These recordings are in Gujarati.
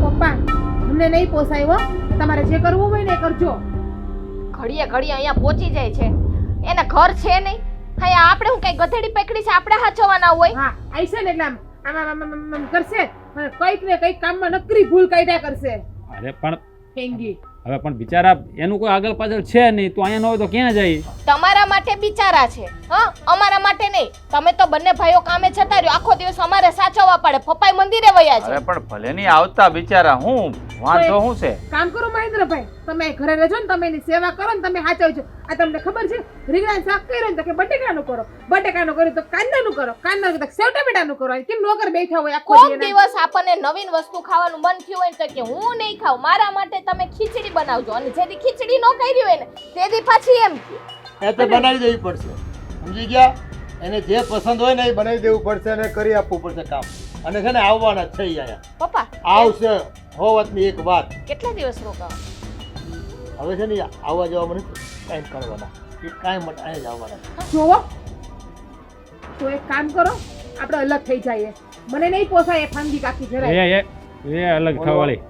પપ્પા અમને નહીં પોસાય હો. તમારે જે કરવું હોય ને એ કરજો. ઘડીએ ઘડીએ અહીંયા પહોંચી જાય છે, એને ઘર છે નહીં. અહીંયા આપણે હું કઈ ગધેડી પકડી છે, આપણે હાચવવાના હોય. હા આઈ છે ને એટલે આમ કરશે અને કંઈક ને કંઈક કામમાં નકરી ભૂલ કાઢ્યા કરશે. અરે પણ ફેંગી હવે પણ બિચારા એનું કોઈ આગળ પાછળ છે નહીં, તો અહીંયા ન હોય તો ક્યાં જાય? તમારા માટે બિચારા છે, હા, અમારા માટે નહીં. તમે તો બંને ભાઈઓ કામે જતા રહ્યો, આખો દિવસ અમારે સાચવવા પડે. પપ્પાએ મંદિરે વયા છે. અરે પણ ભલે નહીં આવતા બિચારા, હું વાંધો શું છે? કામ કરો મહેન્દ્રભાઈ, તમે ઘરે રહેજો ને, તમે એની સેવા કરો ને, તમે સાચવજો. આ તમને ખબર છે રીંગણાનું શાક કર્યું ને તો કે બટેકાનું કરો, બટેકાનું કર્યું તો કાંદાનું કરો, કાંદાનું તો સેવ ટમેટાનું કરો. કેમ નોકર બેઠા હોય આખો કોક દિવસ આપણને નવીન વસ્તુ ખાવાનું મન થયું હોય ને તો કે હું નહીં ખાઉં, મારા માટે તમે ખીચડી બનાવજો. અને જેથી ખીચડી ન કરી હોય ને તેથી પાછી એમ એ તો બનાવી દેવી પડશે, સમજી ગયા? એને જે પસંદ હોય ને એ બનાવી દેવું પડશે અને કરી આપવું પડશે કામ. અને છે ને આવવાના જ છે અહીંયા, પપ્પા આવશે. હોવતની એક વાત, કેટલા દિવસ રોકાવ? હવે છે ને આવવા જવા મને કાંઈ કરવાના, એ કાંઈ માટે અહીંયા જ આવવાના. જોવો તો એક કામ કરો, આપણે અલગ થઈ જઈએ. મને નહીં પોસાય એ ફાંદી કાકી જરાય. એ અલગ થવાળી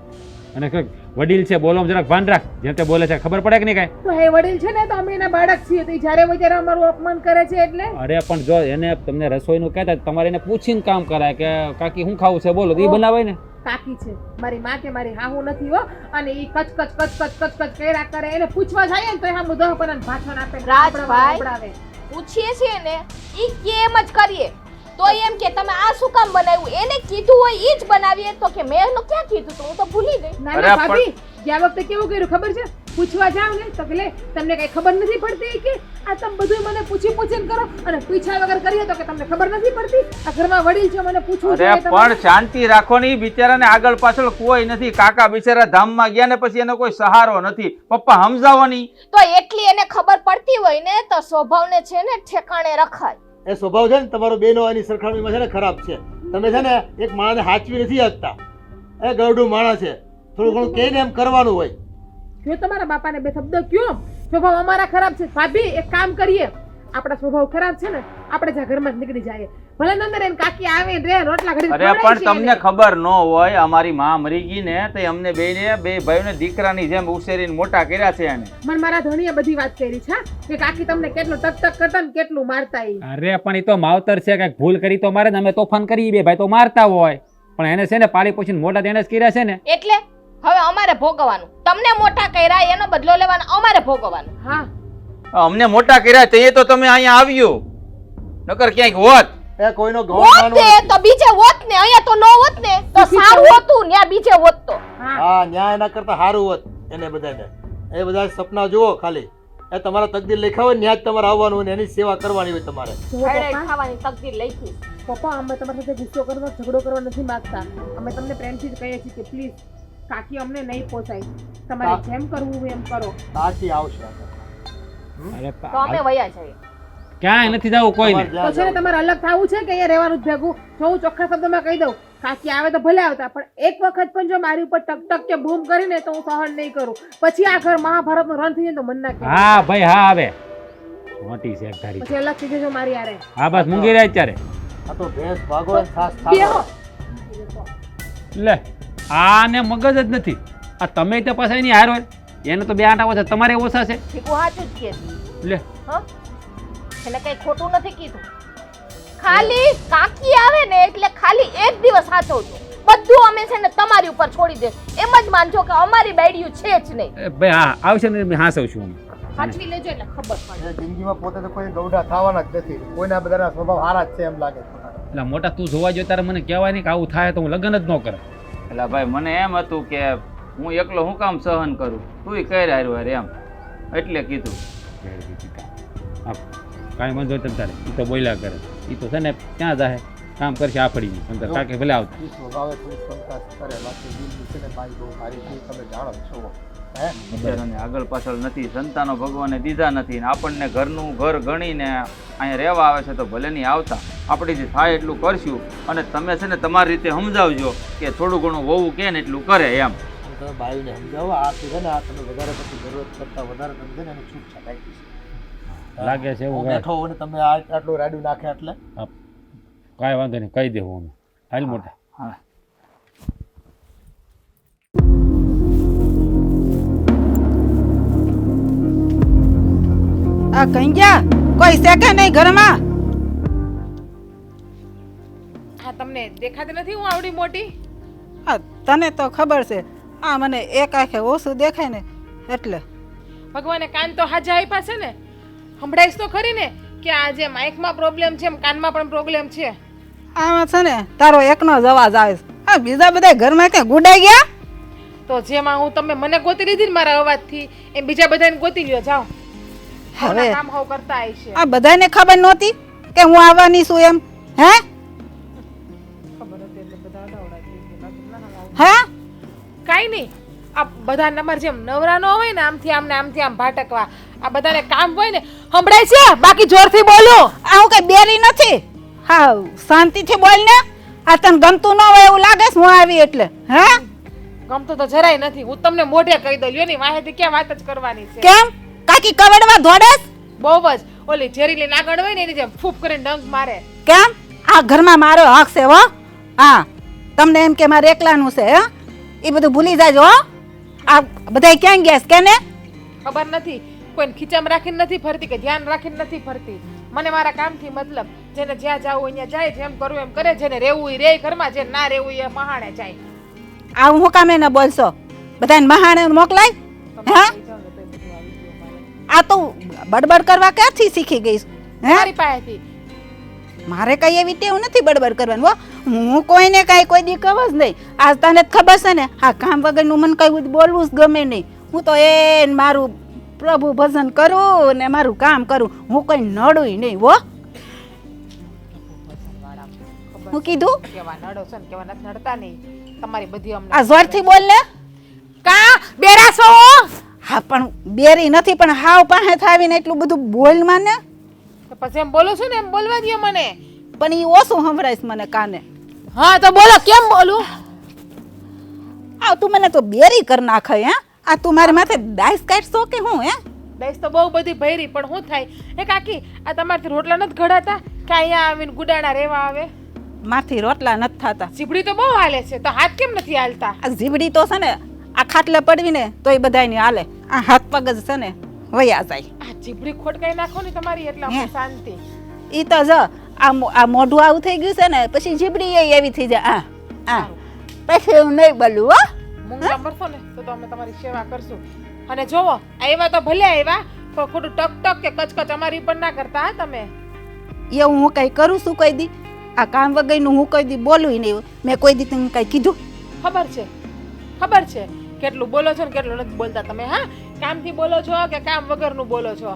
અને વડીલ છે, બોલો જરાક ભાન રાખ. જેમ તે બોલે છે ખબર પડે કે નહીં કાંઈ? તો હે વડીલ છે ને તો અમે એના બાળક છીએ, તો ઈ જ્યારે હોય ત્યારે અમારું અપમાન કરે છે એટલે. અરે પણ જો એને તમને રસોઈનું કહેતા તમારે એને પૂછીને કામ કરાય કે કાકી શું ખાવું છે બોલો, એ બનાવાય ને. કાકી છે મારી માં કે મારી હાહુ નથી હો. અને ઈ કચ કચ કચ કચ કચ કચ કર્યા કરે, એને પૂછવા જાય ને તો હા મુદ્દો પર ભાષણ આપે, રાજભાઈ પૂછીએ છીએ ને ઈ કેમ જ કરીએ તો એમ કે તમે આ શું કામ બનાવ્યું, એને કીધું હોય ઈ જ બનાવીએ. તો કે મેં એનું ક્યાં કીધું તો હું તો ભૂલી ગઈ. ના ના ભાભી, ગયા વખતે કેવું કર્યું ખબર છે? પૂછવા જાવ ને તો કે લે તમને કઈ ખબર નથી પડતી કે આ તમે બધું મને પૂછીને કરો, અને પૂછ્યા વગર કરીએ તો કે તમને ખબર નથી પડતી. આ ઘરમાં વડીલ છે, મને પૂછવું અરે જોઈએ. પણ શાંતિ રાખો ને, ઈ બિચારાને આગળ પાછળ કોઈ નથી. કાકા બિચારા ધામમાં ગયા ને પછી એનો કોઈ સહારો નથી. પપ્પા સમજાવો નહીં. તો એટલી એને ખબર પડતી હોય ને તો સ્વભાવને છે ને ઠેકાણે રખાય. એ સ્વભાવ છે ને તમારો બેનો એની સરખામણીમાં છે ને ખરાબ છે. તમે છે ને એક માણસને હાચવી નથી શકતા. એ ગરડું માણસ છે, થોડું ઘણું કહીને એમ કરવાનું હોય. જો તમારા બાપાને બે શબ્દ કયો, સ્વભાવ અમારા ખરાબ છે. ભાભી એક કામ કરીએ, આપણા સ્વભાવ ખરાબ છે ને આપણે જ્યાં ઘરમાં જ નીકળી જાય. ભલે અંદર એને કાકી આવે રે રોટલા ઘડી. અરે પણ તમને ખબર ન હોય, અમારી માં મરી ગઈ ને તો અમને બે ભાઈઓને દીકરાની જેમ ઉછેરીને મોટા કર્યા છે. એને મને મારા ધણીએ બધી વાત કરી છે કે કાકી તમને કેટલું ટક ટક કરતા ને કેટલું મારતા. અરે પણ એ તો માવતર છે, કઈક ભૂલ કરી તો મારે ને, અમે તોફાન કરી બે ભાઈ તો મારતા હોય, પણ એને છે ને પાળી પોછીને મોટા તેને જ કર્યા છે ને. એટલે હવે અમારે ભોગવવાનું. તમને મોટા કર્યા એનો બદલો લેવાનો અમારે ભોગવવાનું. હા અમને મોટા કર્યા તે તો તમે અહીંયા આવ્યું, નકર ક્યાંક હોત. એ કોઈનો ગૌણ હોત માનવો ને તો બીજે હોત ને, અહીંયા તો ન હોત ને તો સારું હતું, ન્યા બીજે હોત તો. હા, ન્યાય એના કરતા સારું હોત એને બધાને. એ બધા સપના જુઓ ખાલી. એ તમારા તકદીર લખ્યા હોય ન્યા જ તમારે આવવાનું અને એની સેવા કરવાની હોય તમારે. ખાવાની તકદીર લખી. પપ્પા અમે તમારી સાથે ગુસ્સો કરવા ઝઘડો કરવા નથી માંગતા. અમે તમને પ્રેમથી જ કહીએ છીએ કે પ્લીઝ કાકી અમને નહીં પોસાય, તમારે જેમ કરવું હોય એમ કરો. કાકી આવશે. અરે તો અમે વયા જઈએ. ક્યાંય નથી જવું કોઈને. તો છે ને તમારે અલગ થવું છે કે અહીંયા રહેવાનું જ ભેગું? જો હું ચોખ્ખા શબ્દમાં કહી દઉં, કાકી આવે તો ભલે આવતા, પણ એક વખત પણ જો મારી ઉપર ટક ટક કે બૂમ કરીને તો હું સહન નહીં કરું. પછી આ ઘર મહાભારતનો રન થઈ જાય તો મન ના કહેવાય. હા ભાઈ હા આવે મોટી છે તારી. પછી અલગ થઈ જજો મારી આરે. હા બસ મૂંગી રહ્યા અત્યારે. આ તો ભેંસ ભાગો છાસ બેહો. ખાઓ. લે આને મગજ જ નથી. આ તમે તો પાછા એની હાર હોય, એને તો બે આંટા ઓછા, તમારે ઓછા છે. ઠીક સાચું જ કે લે હા, એને કઈ ખોટું નથી કીધું. ખાલી કાકી આવે ને એટલે ખાલી એક દિવસ સાચવજો, બધું અમે છે ને તમારી ઉપર છોડી દે. એમ જ માનજો કે અમારી બાયડીયું છે જ નહીં. ભાઈ હા આવશે ને મેં હાસવ છું. સાચવી લેજો એટલે ખબર પડે. એ જિંદગીમાં પોતે તો કોઈ ગૌડા થવાના જ નથી. કોઈના બધાના સ્વભાવ સારા જ છે એમ લાગે. એટલે મોટા તું જોવા જો તારે મને કહેવાય નહીં કે આવું થાય તો હું લગ્ન જ ન કરે. એટલે ભાઈ મને એમ હતું કે હું એકલો હું કામ સહન કરું, તુંય કઈ હારું એમ એટલે કીધું. કાંઈ વાંધો તમે તારે એ તો બોલ્યા કરે, એ તો છે ને ક્યાં જાય કામ કરશે આફડીની અંદર કાકે ભલે આવતા. એ સ્વભાવે થોડી સંકાસ કરે. બાકી દિલની છે ને બાઈ બહુ સારી છે, તમે જાણો જ છો. બિચારાને આગળ પાછળ નથી, સંતાનો ભગવાને દીધા નથી, ને આપણને ઘરનું ઘર ગણીને અહીંયા રહેવા આવે છે તો ભલે નહીં આવતા, આપણે જે થાય એટલું કરશું. અને તમે છે ને તમારી રીતે સમજાવજો કે થોડું ઘણું હોવું કે ને એટલું કરે એમ. તમે બાયુને સમજાવો. આ છે ને આ તમે વધારે પછી જરૂરત કરતા વધારે તમે છે ને એને છૂટછાટ આપી છે. લાગે છે એવું બેઠો હોય ને તમે આટલું રાડ્યું નાખે એટલે કાંઈ વાંધો નહીં કહી દેવું અમે. હાલ મોટા. હા આ કઈ ગયા કોઈ છે કે નહીં ઘરમાં? હા તમને દેખાતી નથી હું આવડી મોટી? હા તને તો ખબર છે, આ મને એક આંખે ઓછું દેખાય ને એટલે. ભગવાને કાન તો હાજા આપ્યા છે ને, સંભળાઈશ તો ખરી ને કે આ જે માઇકમાં પ્રોબ્લેમ છે એમ કાનમાં પણ પ્રોબ્લેમ છે. આમાં છે ને તારો એકનો જ અવાજ આવે છે. હા બીજા બધા ઘરમાં ક્યાં ગુડાઈ ગયા? તો જેમાં હું તમે મને ગોતી લીધી ને મારા અવાજથી એમ બીજા બધાને ગોતી લ્યો જાઓ. હવે કામ હાવ કરતા આવી છે. આ બધાને ખબર નહોતી કે હું આવવાની છું એમ? હે ખબર હતી એટલે બધા અડાવડા થઈ ગયા. બાકી ના આવું. હા કાંઈ નહીં, આ બધા નંબર જેમ નવરા નો હોય ને આમથી આમ ને આમથી આમ ભાટકવા, આ બધાને કામ હોય ને સંભળાય છે. બાકી જોરથી બોલો. આ હું કઈ બેરી નથી. હા શાંતિથી બોલ ને. આ તને ગમતું ન હોય એવું લાગે છે હું આવી એટલે? હે ગમતો તો જરાય નથી. હું તમને મોઢે કહી દઉં લ્યો ની વાહેથી ક્યાં વાત જ કરવાની છે. કેમ કાકી કવડવા ધોડેસ? બહુ જ ઓલી ઝેરીલી નાગડ હોય ને એની જેમ ફૂફ કરીને ડંક મારે. કેમ આ ઘરમાં મારો હક છે હો? હા તમને એમ કે મારે એકલાનું છે હે? એ બધું ભૂલી જાજો હો. આ બધા ક્યાં ગયા છે કેને? ખબર નથી, કોઈને ખીચામાં રાખીને નથી ફરતી કે ધ્યાન રાખીને નથી ફરતી. મને મારા કામથી મતલબ, જેને જ્યાં જાવું અહીંયા જાય, જેમ કરવું એમ કરે, જેને રહેવું એ રે ઘરમાં, જેને ના રહેવું એ મહાણે જાય. આ હું કામે ન બોલશો? બધાને મહાણે મોકલાય? હા આ તો બડબડ કરવા ક્યાંથી શીખી ગઈ છે? હે મારી પાસેથી. મારે કઈ એવી ટેવ નથી બડબડ કરવાનું હો. હું કોઈને કાંઈ કોઈ દી કહું જ નહીં. આ તને જ ખબર છે ને, આ કામ વગરનું મને કઈ બોલવું જ ગમે નહીં. હું તો એ મારું પ્રભુ ભજન કરું ને મારું કામ કરું. હું કોઈ નડું નહીં હો. હું કીધું કેવા નડો છે ને કેવા નથી નડતા નહીં. તમારી બધી અમને આ જોરથી બોલ ને. કા બેરાસો. હા પણ બેરી નથી, પણ હાવ પાસે થાવીને એટલું બધું બોલ માને. તો પછી એમ બોલો છો ને એમ બોલવા દો મને. પણ એ ઓછું સંભળાય છે મને કાને. હા તો બોલો, કેમ બોલું? આ તું મને તો બેરી કર નાખે હે? આ તું મારી માથે ડાઈસ કાઢશો કે હું હે? દઈશ તો બહુ બધી ભયરી, પણ શું થાય એ કાકી, આ તમારથી રોટલા નથી ઘડાતા કે અહીંયા આવીને ગુડાણા રહેવા આવે? મારથી રોટલા નથી થતા. જીબડી તો બહુ હાલે છે, તો હાથ કેમ નથી હાલતા? આ જીવડી તો છે ને આ ખાટલે પડવીને તોય બધાયની હાલે. આ હાથ પગ જ છે ને વયા જાય. આ જીબડી ખોટકાઈ નાખો ને તમારી એટલે અમને શાંતિ. ઈ તો જ આ મોઢું આવું થઈ ગયું છે ને પછી જીબડી એવી થઈ જાય. આ પછી એવું નહીં બોલું હો. મૂંગા મરશો ને તો અમે તમારી સેવા કરશું. અને જોવો આવ્યા તો ભલે આવ્યા, પણ ખોટું ટક ટક કે કચકચ અમારી ઉપર ના કરતા હા તમે. એવું હું કઈ કરું છું કોઈ દી? આ કામ વગરનું હું કોઈ દી બોલું નહીં. મેં કોઈ દી તમને કઈ કીધું? ખબર છે કેટલું બોલો છો ને કેટલું નથી બોલતા તમે. હા કામથી બોલો છો કે કામ વગરનું બોલો છો?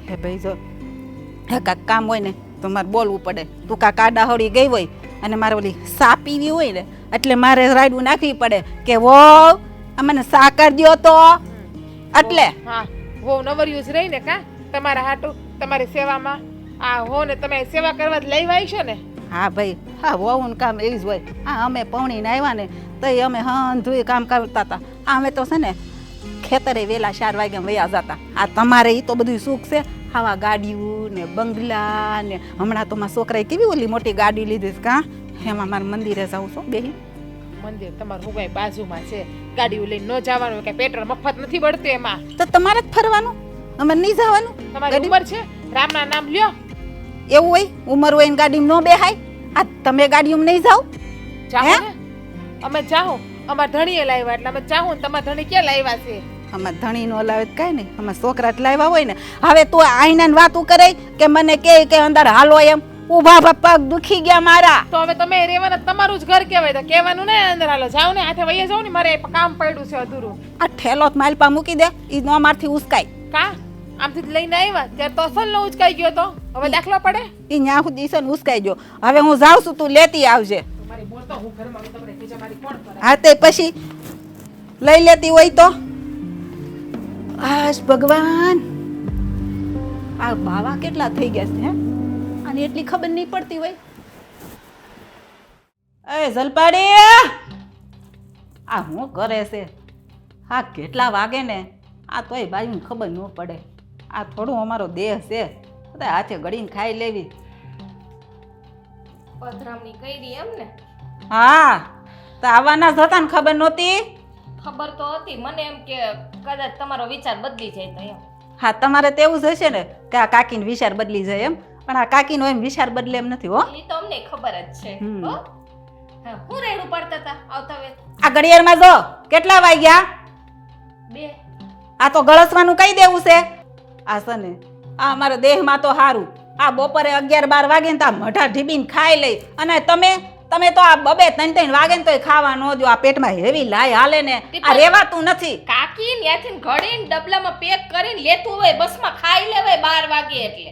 હે ભાઈ જો હે કાંક કામ હોય ને તો મારે બોલવું પડે. તું કાંક આડા હળી ગઈ હોય અને મારે ઓલી સા પીવી હોય ને એટલે મારે રાયડું નાખવી પડે કે વો મને સા કરી દ્યો તો. એટલે હા હો નવરિયું જ રહી ને કા તમારા હાટું તમારી સેવામાં. આ હો ને તમે સેવા કરવા જ લઈ આવી છો ને? હા ભાઈ હા વહુનું કામ એવી જ હોય. હા અમે પૌણીને આવ્યા ને તો અમે હંધુય કામ કરતા હતા. અમે તો છે ને ખેતરે વેલા 4 વાગે વયા જતા. આ તમારે એ તો બધું સુખ છે. આવા ગાડીઓ ને બંગલા ને હમણાં તો મારા છોકરાએ કેવી ઓલી મોટી ગાડી લીધી છે કા એમાં મારે મંદિરે જાઉં છું બેહી. મંદિર તમારું હું કઈ બાજુમાં છે, ગાડીઓ લઈને ન જવાનું કે પેટ્રોલ મફત નથી પડતું એમાં. તો તમારે જ ફરવાનું, અમે નહીં જવાનું. તમારી ઉંમર છે, રામના નામ લ્યો. એવું હોય ઉંમર હોય ને ગાડીમાં ન બેહાય? આ તમે ગાડીમાં નહીં જાઓ? જાઓ ને અમે જાઓ. અમાર ધણીએ લાવ્યા એટલે અમે જાઓ ને તમારા ધણી ક્યાં લાવ્યા છે? અમાર ધણી નો લાવે કઈ નહીં, અમાર છોકરા જ લાવ્યા હોય ને. હવે તું આઈના વાતું કરે કે મને કે અંદર હાલો એમ. ઉભા પગ દુખી ગયા મારા. તો હવે તમે રહેવાના તમારું જ ઘર કહેવાય, તો કહેવાનું ને અંદર હાલો જાઓ ને હાથે વહીએ જાઓ ને. મારે કામ પડ્યું છે અધૂરું. આ ઠેલો માલપા મૂકી દે, ઈ નો મારથી ઉસકાય. કા આમથી જ લઈને આવ્યા ત્યારે તો અસલ નો ઉચકાઈ ગયો તો હવે દાખલો પડે. ઈ ન્યા સુધી છે ને ઉસકાઈ ગયો. હવે હું જાઉં છું, તું લેતી આવજે. તમારી બોલ તો હું ઘરમાં તમને બીજા મારી કોણ કરે? હા તે પછી લઈ લેતી હોય તો. આશ ભગવાન આ બાવા કેટલા થઈ ગયા છે હે? આની એટલી ખબર નહીં પડતી હોય. એ જલપાડી આ હું કરે છે? હા કેટલા વાગે ને આ તોય બાયુને ખબર ન પડે. આ થોડું અમારો દેહ છે, બધા હાથે ગળીને ખાઈ લેવી. પધરામણી કરી એમ ને? હા તો આવવાના જ હતા ને ખબર નહોતી? ખબર તો હતી મને એમ કે કદાચ તમારો વિચાર બદલી જાય તો એમ. હા તમારે તેવું જ હશે ને કે આ કાકીનો વિચાર બદલી જાય એમ, પણ આ કાકીનો એમ વિચાર બદલે એમ નથી હો. એ તો અમને ખબર જ છે હમ. હો હા, હું રેડું પડતા હતા આવતા વેત આ ઘડિયાળમાં જો કેટલા વાગ્યા? 2 આ તો ગળસવાનું કઈ દેવું છે આ સને. આ અમારા દેહમાં તો સારું, આ બપોરે 11-12 વાગે ને તો આ મઢા ઢીબીને ખાઈ લઈ, અને તમે તો આ 2-3 વાગે ને તોય ખાવા ન દો. આ પેટમાં હેવી લાય હાલે ને આ રેવાતું નથી. કાકી ત્યાંથી ઘડીને ડબલામાં પેક કરીને લેતું હોય, બસમાં ખાઈ લેવાય 12 વાગે એટલે.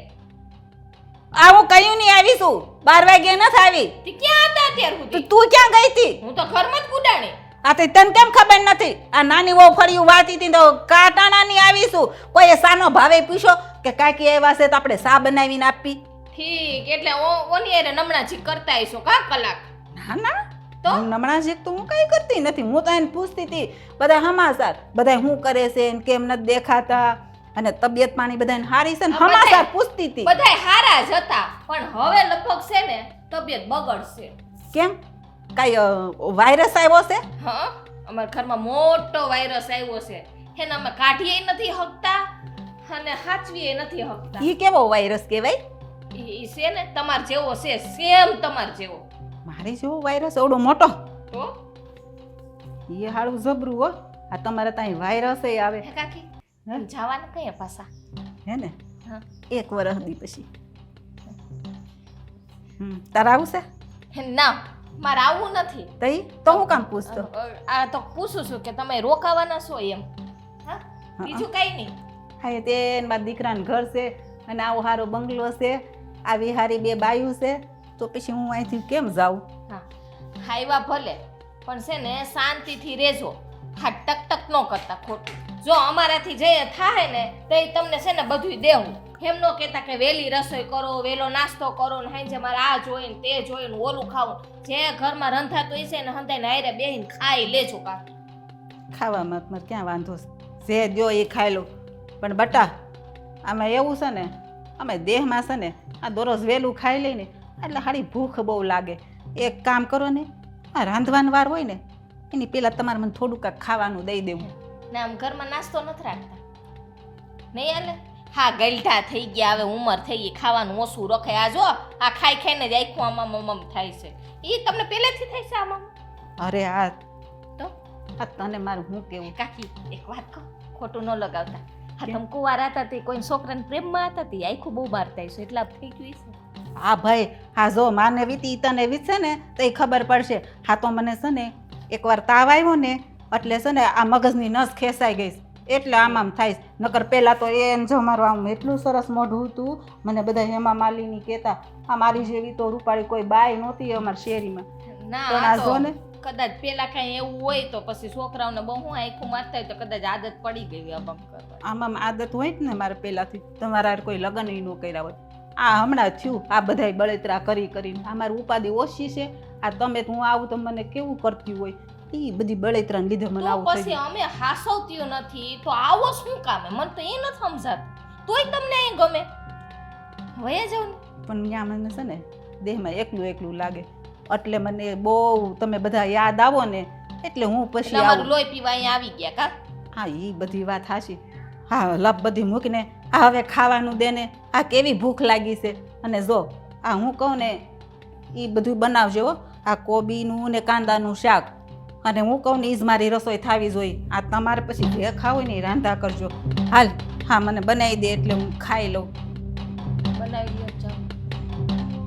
આ હું કયું નહીં આવીશું, 12 વાગે નથી આવી. તે ક્યાં હતા અત્યાર તો સુધી? તું ક્યાં ગઈ હતી? હું તો ઘરમાં જ કુડાણી. આ તે તને કેમ ખબર નથી? આ નાની વહુ ફળિયું વાતી હતી તો કાટાણાની આવીશું. કોઈએ સાનો ભાવે પૂછ્યો કે કાકી આવ્યા છે તો આપણે સા બનાવીને આપી? ઠીક, એટલે ઓની હારે નમણાજી કરતા આવીશો કા કલાક? ના ના તો? હું હમણાં જ તો હું કઈ કરતી નથી. હું તો એને પૂછતી હતી બધા સમાચાર, બધા શું કરે છે ને કેમ નથી દેખાતા, અને તબિયત પાણી બધાને સારી છે ને સમાચાર પૂછતી હતી. બધાય હારા જ હતા, પણ હવે લગભગ છે ને તબિયત બગડશે. કેમ કઈ વાયરસ આવ્યો છે? હા, અમારા ઘરમાં મોટો વાયરસ આવ્યો છે, એને અમે કાઢીએ નથી હકતા અને સાચવીએ નથી હકતા. ઈ કેવો વાયરસ કહેવાય? ઈ છે ને તમાર જેવો છે, સેમ તમાર જેવો. મારી જેવો વાયરસ એવડો મોટો? તો એ હાળું જબરું હો. આ તમારે ત્યાં વાયરસ આવે હે કાકી, હે? જવાનું કઈ પાછા? હે ને? હા. 1 વર્ષ દી પછી. તારે આવું છે? ના, મારે આવું નથી. તઈ તો હું કામ પૂછતો? આ તો પૂછું છું કે તમે રોકાવાના છો એમ. હા, બીજું કઈ નહીં. હા એ તે મારા દીકરાનું ઘર છે અને આવો સારો બંગલો છે, આવી હારી 2 બાયું છે, તો પછી હું અહીંથી કેમ જાઉં? હા, હાઈવા ભલે, પણ છે ને શાંતિથી રહેજો. હા, ટક ન કરતા ખોટું. જો અમારાથી જે થાય ને તે તમને છે ને બધું દેવું. એમ ન કહેતા કે વહેલી રસોઈ કરો, વહેલો નાસ્તો કરો ને હાંજે મારે આ જોઈએ ને તે જોઈએ ને ઓલું ખાવું. જે ઘરમાં રંધાતું હોય છે ને હંધાઈને હારે બેહીને ખાઈ લેજો કાકી. ખાવામાં મારે ક્યાં વાંધો છે, જે દ્યો એ ખાઈ લો. પણ બટા આમાં એવું છે ને, અમે દેહમાં છે ને આ દરરોજ વહેલું ખાઈ લઈને એટલે હારી ભૂખ બહુ લાગે. એક કામ કરો ને, આ રાંધવાનો વાર હોય ને એની પહેલાં તમારે મને થોડું કાંઈક ખાવાનું દઈ દેવું. ને આમ ઘરમાં નાસ્તો નથી રાખતા નહીં હાલે? હા, ગલઢા થઈ ગયા, હવે ઉંમર થઈ ગઈ, ખાવાનું ઓછું રખાય. આ જો આ ખાઈ ખાઈને જ આખું આમાં થાય છે. એ તમને પહેલેથી થાય છે આમાં? અરે આ તો આ તને મારું શું કેવું? કાકી એક વાત કહું, ખોટું ન લગાવતા. હા, તમે કુંવારા હતા તે કોઈ છોકરાને પ્રેમમાં હતા તે આખું બહુ મારતા હશો, એટલે આ થઈ ગયું છે. હા ભાઈ, હા જો માને વીતી તને વીતશે ને તો એ ખબર પડશે. હા તો મને છે ને એકવાર તાવ આવ્યો ને એટલે છે ને આ મગજની નસ ખેંચાઈ ગઈ એટલે આમ થાય. નકર પહેલાં તો એને જો મારું આમ એટલું સરસ મોઢું હતું, મને બધા હેમા માલિની કહેતા. આ મારી જેવી તો રૂપાળી કોઈ બાઈ નહોતી અમારી શેરીમાં. ના, પણ આ આ જો તો ને કદાચ પેલા કઈ એવું હોય તો પછી છોકરાઓને બહુ આખું મારતા હોય તો કદાચ આદત પડી ગઈ આમ કરવા. આમ આદત હોય જ ને મારે પહેલાંથી. તમારા હારે કોઈ લગ્ન ન કર્યા હોય. આ હમણાં થયું આ બધાય બળતરા કરીને. આ મારી ઉપાધિ ઓછી છે. આ તમે હું આવું તો મને કેવું કરતી હોય, એ બધી બળતરાને લીધે મને તો આવું થઈ પછી ગયું. અમે હાસવતીઓ નથી તો આવો શું કામે? મને તો એ નથી સમજાતું. તોય તમને એ ગમે વયા જાવ ને. પણ ત્યાં મને છે ને દેહમાં એકલું લાગે એટલે મને બહુ તમે બધા યાદ આવો ને એટલે હું પછી એટલે અમારું આવું. લોહી પીવા અહીંયા આવી ગયા કા? હા એ બધી વાત હાચી. હા લપ બધી મૂકીને આ હવે ખાવાનું દે ને, આ કેવી ભૂખ લાગી છે. અને જો આ હું કહું ને એ બધું બનાવજો હો. આ કોબીનું ને કાંદાનું શાક, અને હું કહું ને એ જ મારી રસોઈ થાવી જોઈએ. આ તમારે પછી જે ખાવું હોય ને એ રાંધા કરજો. હાલ હા મને બનાવી દે એટલે હું ખાઈ લઉં. બનાવી લ્યો જાઓ.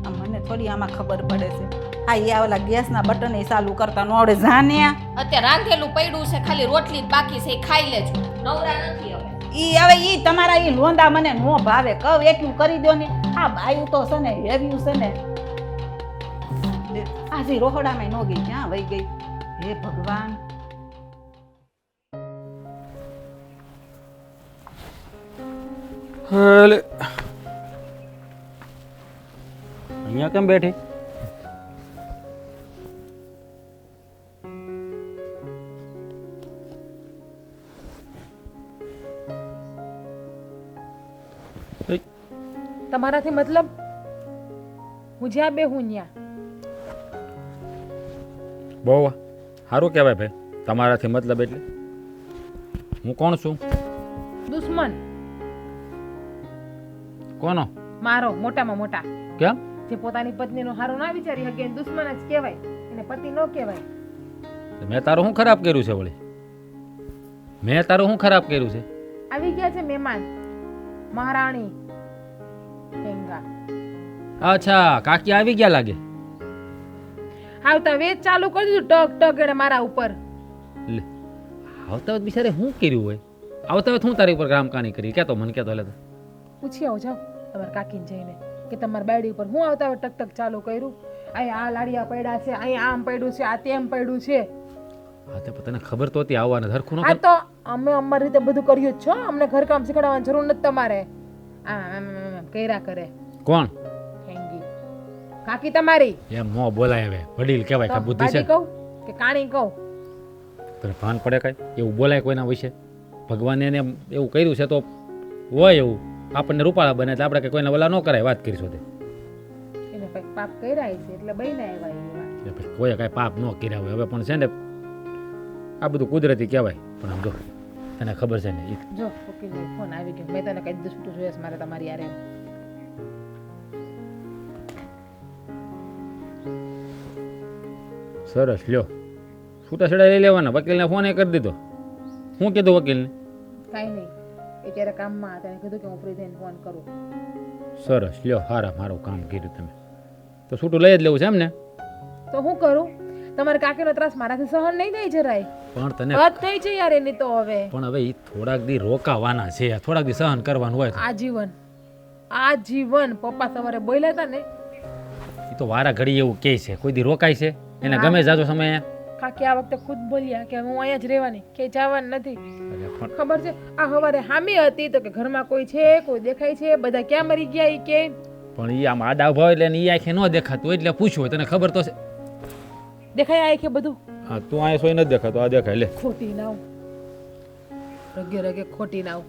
આ મને થોડી આમાં ખબર પડે છે. હા એ ઓલા ગેસના બટન એ ચાલુ કરતા નો આવડે. જાને અત્યારે રાંધેલું પડ્યું છે, ખાલી રોટલી જ બાકી છે, એ ખાઈ લેજો. નવરા નથી હવે. ઈ હવે ઈ તમારા ઈ લોંદા મને નો ભાવે. કવ એટલું કરી દો ને. આ બાયું તો છે ને હેવ્યું છે ને. આજે રોહડામાં નો ગઈ, ક્યાં વહી ગઈ? હે ભગવાન. હાલે અહીંયા કેમ બેઠી? તમારાથી મતલબ? હું જ્યાં બે હું ત્યાં. બહુ સારું કહેવાય ભાઈ, તમારાથી મતલબ એટલે હું કોણ છું? દુશ્મન. કોનો? મારો મોટામાં મોટા. કેમ? જે પોતાની પત્નીનું હારું ના વિચારી શકે એને દુશ્મન જ કહેવાય, એને પતિ ન કહેવાય. મેં તારું શું ખરાબ કર્યું છે વળી? મેં તારું શું ખરાબ કર્યું છે? આવી ગયા છે મહેમાન, મહારાણી ગંગા. અચ્છા, કાકી આવી ગયા લાગે. આવતા વેચ ચાલુ કરી દીધું ટક ટક એને મારા ઉપર. લે, આવતા વખત બિચારે શું કર્યું હોય? આવતા વખત હું તારી ઉપર કામકાની કરી? કહેતો મને કહેતો એટલે પૂછી આવો જાઓ તમારા કાકીને જઈને કે તમારા બાયડી ઉપર હું આવતા ટક ટક ચાલુ કર્યું. અહીંયા આ લાડિયા પડ્યા છે, અહીંયા આમ પડ્યું છે, આ તેમ પડ્યું છે. હા તે તને ખબર તો હતી આવવાને હરખું ન આ તો અમે અમારી રીતે બધું કર્યું જ છો, અમને ઘરકામ શીખવાડવાની જરૂર નથી તમારે. કર્યા કરે. કોણ? હેંગી કાકી તમારી. એમ નો બોલાય, હવે વડીલ કહેવાય કે બુદ્ધિ છે. બાજી કહું કે કાણી કહું? તને ભાન પડે કઈ એવું બોલાય કોઈના વિશે? ભગવાને એને એવું કર્યું છે તો હોય એવું. આપણને રૂપાળા બને એટલે આપણે કોઈને ઓલા ન કરાય. વાત કરીશું તે એને કંઈક પાપ કર્યા છે એટલે બઈને આવ્યા એ વાત. કોઈ કાંઈ પાપ ન કર્યા હોય. હવે પણ છે ને આ બધું કુદરતી કહેવાય. પણ આમ જો તને ખબર છે ને જો વકીલનો ફોન આવી ગયો. મેં તને કહી દીધું છૂટું જોઈએ છે મારે તમારી યારે. સરસ લ્યો, છૂટાછેડા લઈ લેવાના. વકીલને ફોન એ કરી દીધો. શું કીધું વકીલને? કાંઈ નહીં, એ ત્યારે કામમાં હતા, એને કીધું કે હું ફ્રી થઈને ફોન કરું. સરસ લ્યો, હારા મારું કામ કર્યું તમે. તો છૂટું લઈ જ લેવું છે એમ ને? તો હું કરું? તમારા કાકીનો ત્રાસ મારાથી સહન નહીં થાય જરાય. પણ તને હદ થઈ છે યાર એની તો હવે. પણ હવે એ થોડાક દી રોકાવાના છે, થોડાક દી સહન કરવાનું હોય. આજીવન પપ્પા સવારે બોલ્યા હતા ને, એ તો વારા ઘડી એવું કહે છે, કોઈ દી રોકાય છે? એને ગમે જાજો સમય. કાકી આ વખતે ખુદ બોલ્યા કે હું અહીંયા જ રહેવાની, કે જવાનું નથી. ખબર છે આ સવારે હામી હતી તો કે ઘરમાં કોઈ છે, કોઈ દેખાય છે, બધા ક્યાં મરી ગયા ઈ કે. પણ એ આમ આડા ભાવ એટલે એ આંખે ન દેખાતું એટલે પૂછ્યું હોય. તને ખબર તો છે? દેખાય આ કે બધું. હા તું અહીંયા સોય નથી દેખાતો, આ દેખાય. લે ખોટી નાવ, રગે રગે ખોટી નાવ.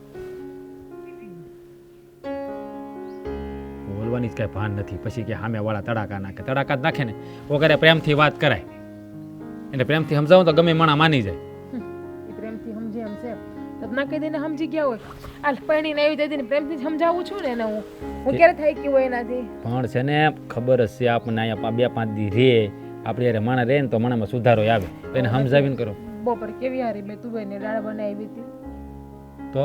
બોલવાની જ કાંઈ ભાન નથી. પછી કે સામે વાળા તડાકા નાખે. તડાકા જ નાખે ને વગેરે પ્રેમથી વાત કરાય. એને પ્રેમથી સમજાવું તો ગમે માણા માની જાય. એ પ્રેમથી સમજે એમ છે તો ના કહી દઈને સમજી ગયા હોય. આ પરણીને આવી જઈને પ્રેમથી સમજાવું છું ને એને હું ક્યારે થઈ ગયું હોય એનાથી. પણ છે ને ખબર જ છે આપણને અહીંયા 2-5 દી રે આપણે યારે માણા રહે ને તો માણામાં સુધારો આવે. એને સમજાવીને કરો. બપોર કેવી હારી મેં તુવેરની દાળ બનાવી હતી તો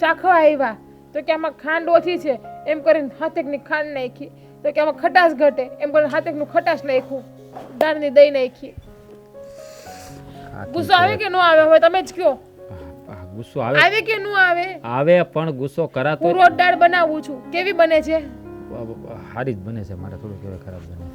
ચાખવા આવ્યા તો કે આમાં ખાંડ ઓછી છે એમ કરીને હાથેકની ખાંડ નાખી, તો કે આમાં ખટાશ ઘટે એમ કરીને હાથેકનું ખટાશ નાખ્યું, દાળની દહીં નાખી. ગુસ્સો આવે કે ન આવે હવે તમે જ કયો? ગુસ્સો આવે આવે કે ન આવે? આવે પણ ગુસ્સો કરાતો. હું રોજ દાળ બનાવું છું, કેવી બને છે? સારી જ બને છે. મારે થોડું કેવાય ખરાબ બને.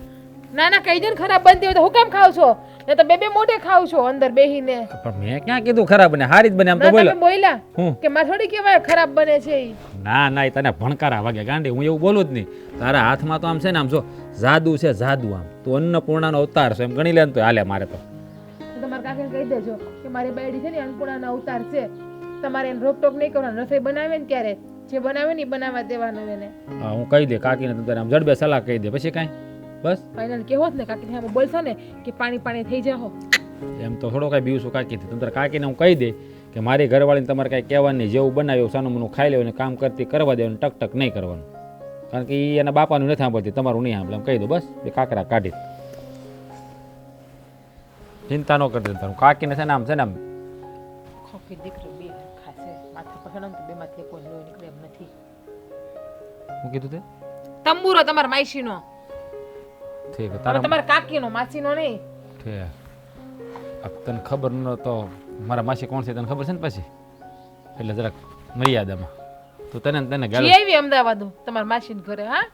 ના ના કઈ જણ ખરાબ બનતી હોય તો હું કેમ ખાવ છો? ને તો બે મોઢે ખાવ છો અંદર બેહીને. પણ મેં ક્યાં કીધું ખરાબ બને? સારી જ બને આમ તો ના બોલો. તમે બોલ્યા હું કે મારે થોડી કહેવાય ખરાબ બને છે ઈ. ના ના, તને ભણકારા વાગે ગાંડી. હું એવું બોલું જ નહીં. તારા હાથમાં તો આમ છે ને આમ જો જાદુ છે, જાદુ. આમ તું અન્નપૂર્ણાનો અવતાર છે એમ ગણી લે ને તો હાલે. મારે તો તમારા કાકાને કહી દેજો કે મારી બાયડી છે ને અન્નપૂર્ણાનો અવતાર છે. તમારે એને રોકટોક નહીં કરવાનું. રસોઈ બનાવે ને ત્યારે જે બનાવે ને ઈ બનાવવા દેવાનું એને. હા હું કહી દે કાકીને. તું તારે આમ જડબે સલાહ કહી દે. પછી કાંઈ બસ ફાઇનલ કેવો જ ને કાકી સામે બોલશો ને કે પાણી પાણી થઈ જાઓ. એમ તો થોડો કાંઈ બીવું છું કાકીથી. તું તારે કાકીને હું કહી દે કે મારી ઘરવાળીને તમારે કાંઈ કહેવાનું નહીં. જેવું બનાવ્યું સાનું મનું ખાઈ લેવાનું, કામ કરતી કરવા દેવાનું, ટક ટક નહીં કરવાનું. કારણ કે એ એના બાપાનું નથી સાંભળતી, તમારું નહીં સાંભળે. એમ કહી દો બસ. એ કાકરા કાઢી ચિંતા ન કરતી. તારું કાકીને છે ને આમ છે ને આમ ખોખી દીકરો બે ખાશે માથે પકડો ને તો બે માંથી કોઈ લોહી નીકળે એમ નથી. શું કીધું તે? તંબુરો તમારા માસીનો, ઠીક છે. તારા તમારા કાકીનો, માસીનો નહીં. ઠીક. તને ખબર ન તો મારા માસી કોણ છે તને ખબર છે ને પછી? એટલે જરાક મર્યાદામાં તું તને ગાળ જી આવી અમદાવાદ તમારા માસીને ઘરે. હા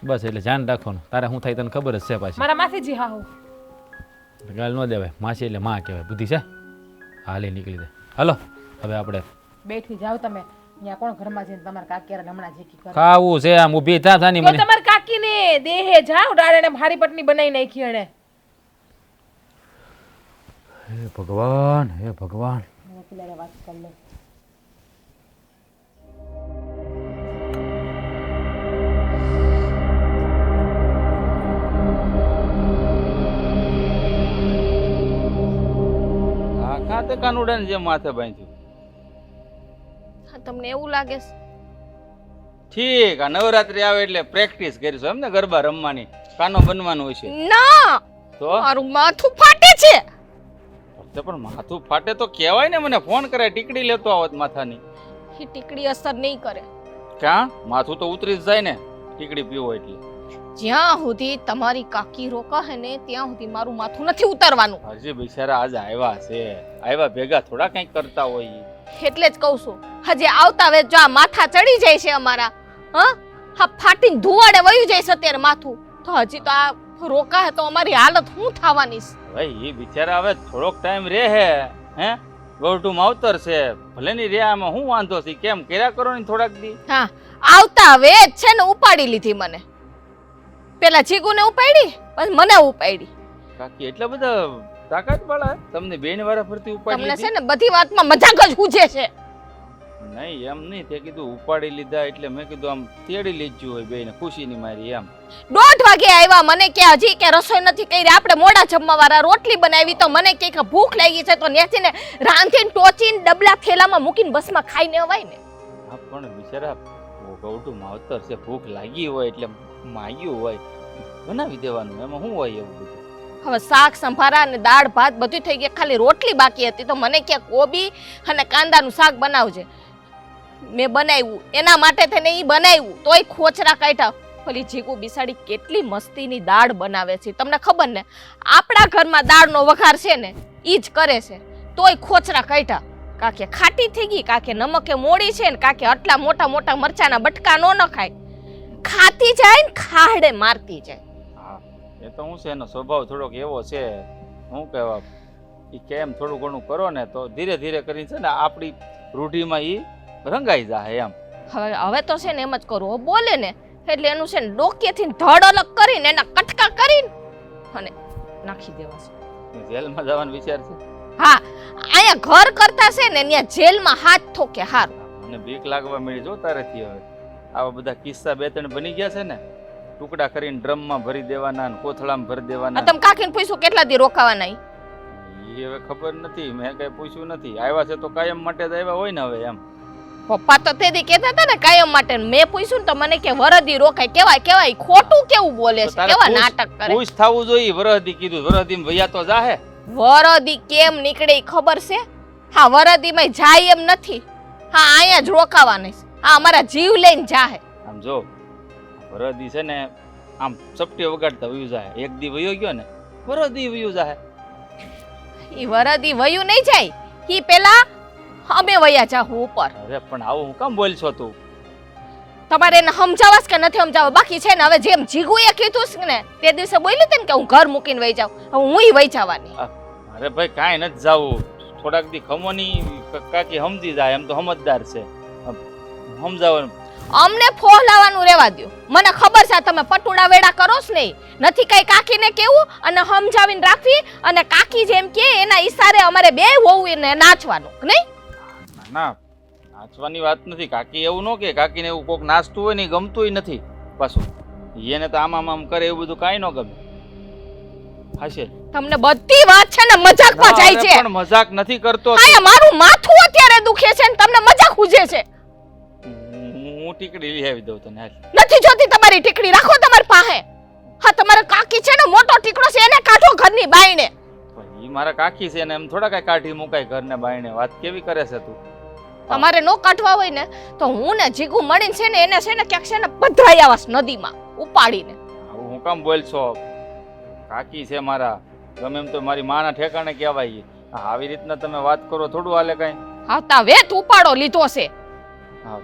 બસ એટલે ધ્યાન રાખવાનું. તારે શું થાય તને ખબર જ છે પાછી. મારા માસીજી હા હું ગાળ ન દેવાય. માસી એટલે માં કહેવાય. બુદ્ધિ છે? હાલે નીકળી દે. હાલો હવે આપણે બેઠી જાવ તમે. ત્યાં કોણ ઘરમાં જઈને તમારા કાકી હમણાં જેકી કરે? ખાવું છે આમ ઊભી થા થાની મને. તમારા કાકીને દેહે જાવ ડાળે હારી પટની બનાવી નાખી એને. હે ભગવાન, હે ભગવાન. વાત કરી લે. આખા તે કાનુડાને જેમ માથે બાંધ્યું. હા તમને એવું લાગે છે? ઠીક, આ નવરાત્રી આવે એટલે પ્રેક્ટિસ કરીશું એમ ને, ગરબા રમવાની, કાનો બનવાનું હશે ના તો? મારું માથું ફાટે છે. તો પણ માથું ફાટે તો કહેવાય ને, મને ફોન કરે, ટીકડી લેતો આવત માથાની. એ ટીકડી અસર નહીં કરે. ક્યાં માથું તો ઉતરી જ જાય ને ટીકડી પીવો એટલે. જ્યાં સુધી તમારી કાકી રોકાહે ને ત્યાં સુધી મારું માથું નથી ઉતરવાનું. હજી બિચારા આજે આવ્યા છે, આવ્યા ભેગા થોડા કંઈક કરતા હોય. એટલે જ કહું છું, હજી આવતા વેત જો આ માથા ચડી જાય છે અમારા, હા ફાટીને ધુવાડે વયું જાય છે અત્યારે માથું, તો હજી તો આ રોકાહે તો અમારી હાલત શું થવાની છે? ભાઈ એ બિચારા હવે થોડોક ટાઈમ રહે હે, ગૌટુ માવતર છે, ભલે ની રે, આમાં શું વાંધો છે? કેમ કર્યા કરો ને થોડાક દી. હા આવતા વેત છે ને ઉપાડી લીધી મને, પેલા જીગુને ઉપાડી પછી મને ઉપાડી. કાકી એટલા બધા તાકાત વાળા તમને બેન વાળા ફરતી ઉપાડી તમને છે લીધી? ને બધી વાતમાં મજાક જ હુજે છે. નહીં એમ નહીં, તે કીધું ઉપાડી લીધા એટલે મેં કીધું આમ તેડી લીધું હોય બેને ખુશીની મારી એમ. 1:30 વાગે આવ્યા, મને કે હજી કે રસોઈ નથી કરી, આપણે મોડા જમવા વાળા, રોટલી બનાવી તો મને કે ભૂખ લાગી છે તો ત્યાંથી ને રાંધીને ટોચીને ડબલા થેલામાં મૂકીને બસમાં ખાઈને અવાય ને. હા પણ બિચારા ગૌટુ માવતર છે, ભૂખ લાગી હોય એટલે માંગ્યું હોય બનાવી દેવાનું, એમાં શું હોય એવું બધું? હવે શાક સંભારા અને દાળ ભાત બધું થઈ ગયા, ખાલી રોટલી બાકી હતી તો મને કે કોબી અને કાંદાનું શાક બનાવજે. મેં બનાવ્યું, એના માટે થઈને ઈ બનાવ્યું તોય ખોચરા કાઢ્યા. ઓલી જીગુ બિસાડી કેટલી મસ્તીની દાળ બનાવે છે, તમને ખબર ને? આપણા ઘરમાં દાળનો વઘાર છે ને ઈ જ કરે છે, તોય ખોચરા કાઢ્યા. કાકે ખાટી થઈ ગઈ, કાકે નમકે મોડી છે ને કાકે આટલા મોટા મોટા મરચાના બટકા નો નખાય, ખાતી જાય ને ખાડે મારતી જાય. હા એ તો હું છે, એનો સ્વભાવ થોડોક એવો છે, હું કહેવા એ કેમ થોડું ઘણું કરો ને તો ધીરે ધીરે કરીને છે ને આપણી રૂઢીમાં એ રંગાઈ જાય એમ. હવે તો છે ને એમ જ કરું, બોલે ને એટલે એનું છે ને ડોકેથી ધડ અલગ કરીને એના કટકા કરીને અને નાખી દેવા છે. જેલમાં જવાનો વિચાર છે? હા અહીંયા ઘર કરતા છે ને ત્યાં જેલમાં હાથ ઠોકે હારું. મને બીક લાગવા મળી જો તારેથી. હવે આવા બધા કિસ્સા 2-3 બની ગયા છે ને, ટુકડા કરીને ડ્રમમાં ભરી દેવાના ને કોથળામાં ભરી દેવાના. તમે કાકીને પૂછ્યું કેટલા દી રોકાવાના? એ હવે ખબર નથી, મેં કઈ પૂછ્યું નથી. આવ્યા છે તો કાયમ માટે જ આવ્યા હોય ને હવે એમ. પપ્પા તો તે દી કહેતા હતા ને કાયમ માટે, મેં પૂછ્યું ને તો મને કે વરદી રોકાય. કેવાય ખોટું કેવું બોલે છે, કેવા નાટક કરે. ખુશ થવું જોઈએ. વરહદી કીધું, વરહદી વૈયા તો જાહે. વરદી કેમ નીકળે ઈ ખબર છે? હા વરદીમાં જાય એમ નથી, હા અહીંયા જ રોકાવાની છે. હા અમારા જીવ લઈને જાહે. આમ જો વરહદી છે ને આમ ચપટી વગાડતા વયું જાય, એક દી વયો ગયો ને વરહદી વયું જાય. ઈ વરદી વયું નહીં જાય, ઈ પેલા અમે વયા જાહુ ઉપર. અરે પણ આવું હું કામ બોલશો તું? તમારે એને સમજાવસ કે નથી સમજાવવા? બાકી છે ને હવે જેમ જીગુએ કીધું છે ને તે દિવસે બોલી હતી ને કે હું ઘર મૂકીને વહી જાઉં, હવે હુંય વહી જવાની. અરે ભાઈ કાંઈ નથી જાવું, થોડાક દી ખમોની કાકી સમજી જાય, એમ તો સમજદાર છે, સમજાવવાનું. અમને ફોહલાવાનું રહેવા દ્યો, મને ખબર છે તમે પટુડા વેડા કરો છો ને, નથી કઈ કાકીને કેવું અને સમજાવીને રાખવી, અને કાકી જેમ કે એના ઈશારે અમારે બે હોવું ને નાચવાનું નહીં. ના નાચવાની વાત નથી, કાકી એવું ન કે, કાકીને એવું કોક નાચતું હોય ને ગમતુંય નથી પાછું, એને તો આમ કરે એવું બધું કાંઈ ન ગમે. હાશે તમને બધી વાત છે ને મજાકમાં જાય છે. પણ મજાક નથી કરતો. આયા મારું માથું અત્યારે દુખે છે ને તમને મજાક હુજે છે. હું ટીકડી લઈ આવી દઉં તને. નથી જોતી તમારી ટીકડી, રાખો તમારી પાસે. હા તમારા કાકી છે ને મોટો ટીકડો છે, એને કાઢો ઘરની બાયણે. ઈ મારા કાકી છે ને એમ થોડા કઈ કાઢી મુકાય ઘરને બાયણે? વાત કેવી કરે છે તું? તમારે નો કાઢવા હોય ને તો હું ને જીગુ મળીને છે ને એને છે ને ક્યાંક છે ને પધરાઈ આવાસ નદીમાં ઉપાડીને. આવું હું કામ બોલશો? કાકી છે મારા, ગમે એમ તો મારી માના ઠેકાણે કહેવાય. આવી રીતના તમે વાત કરો થોડું હાલે કઈ? આવતા વેત ઉપાડો લીધો છે. હા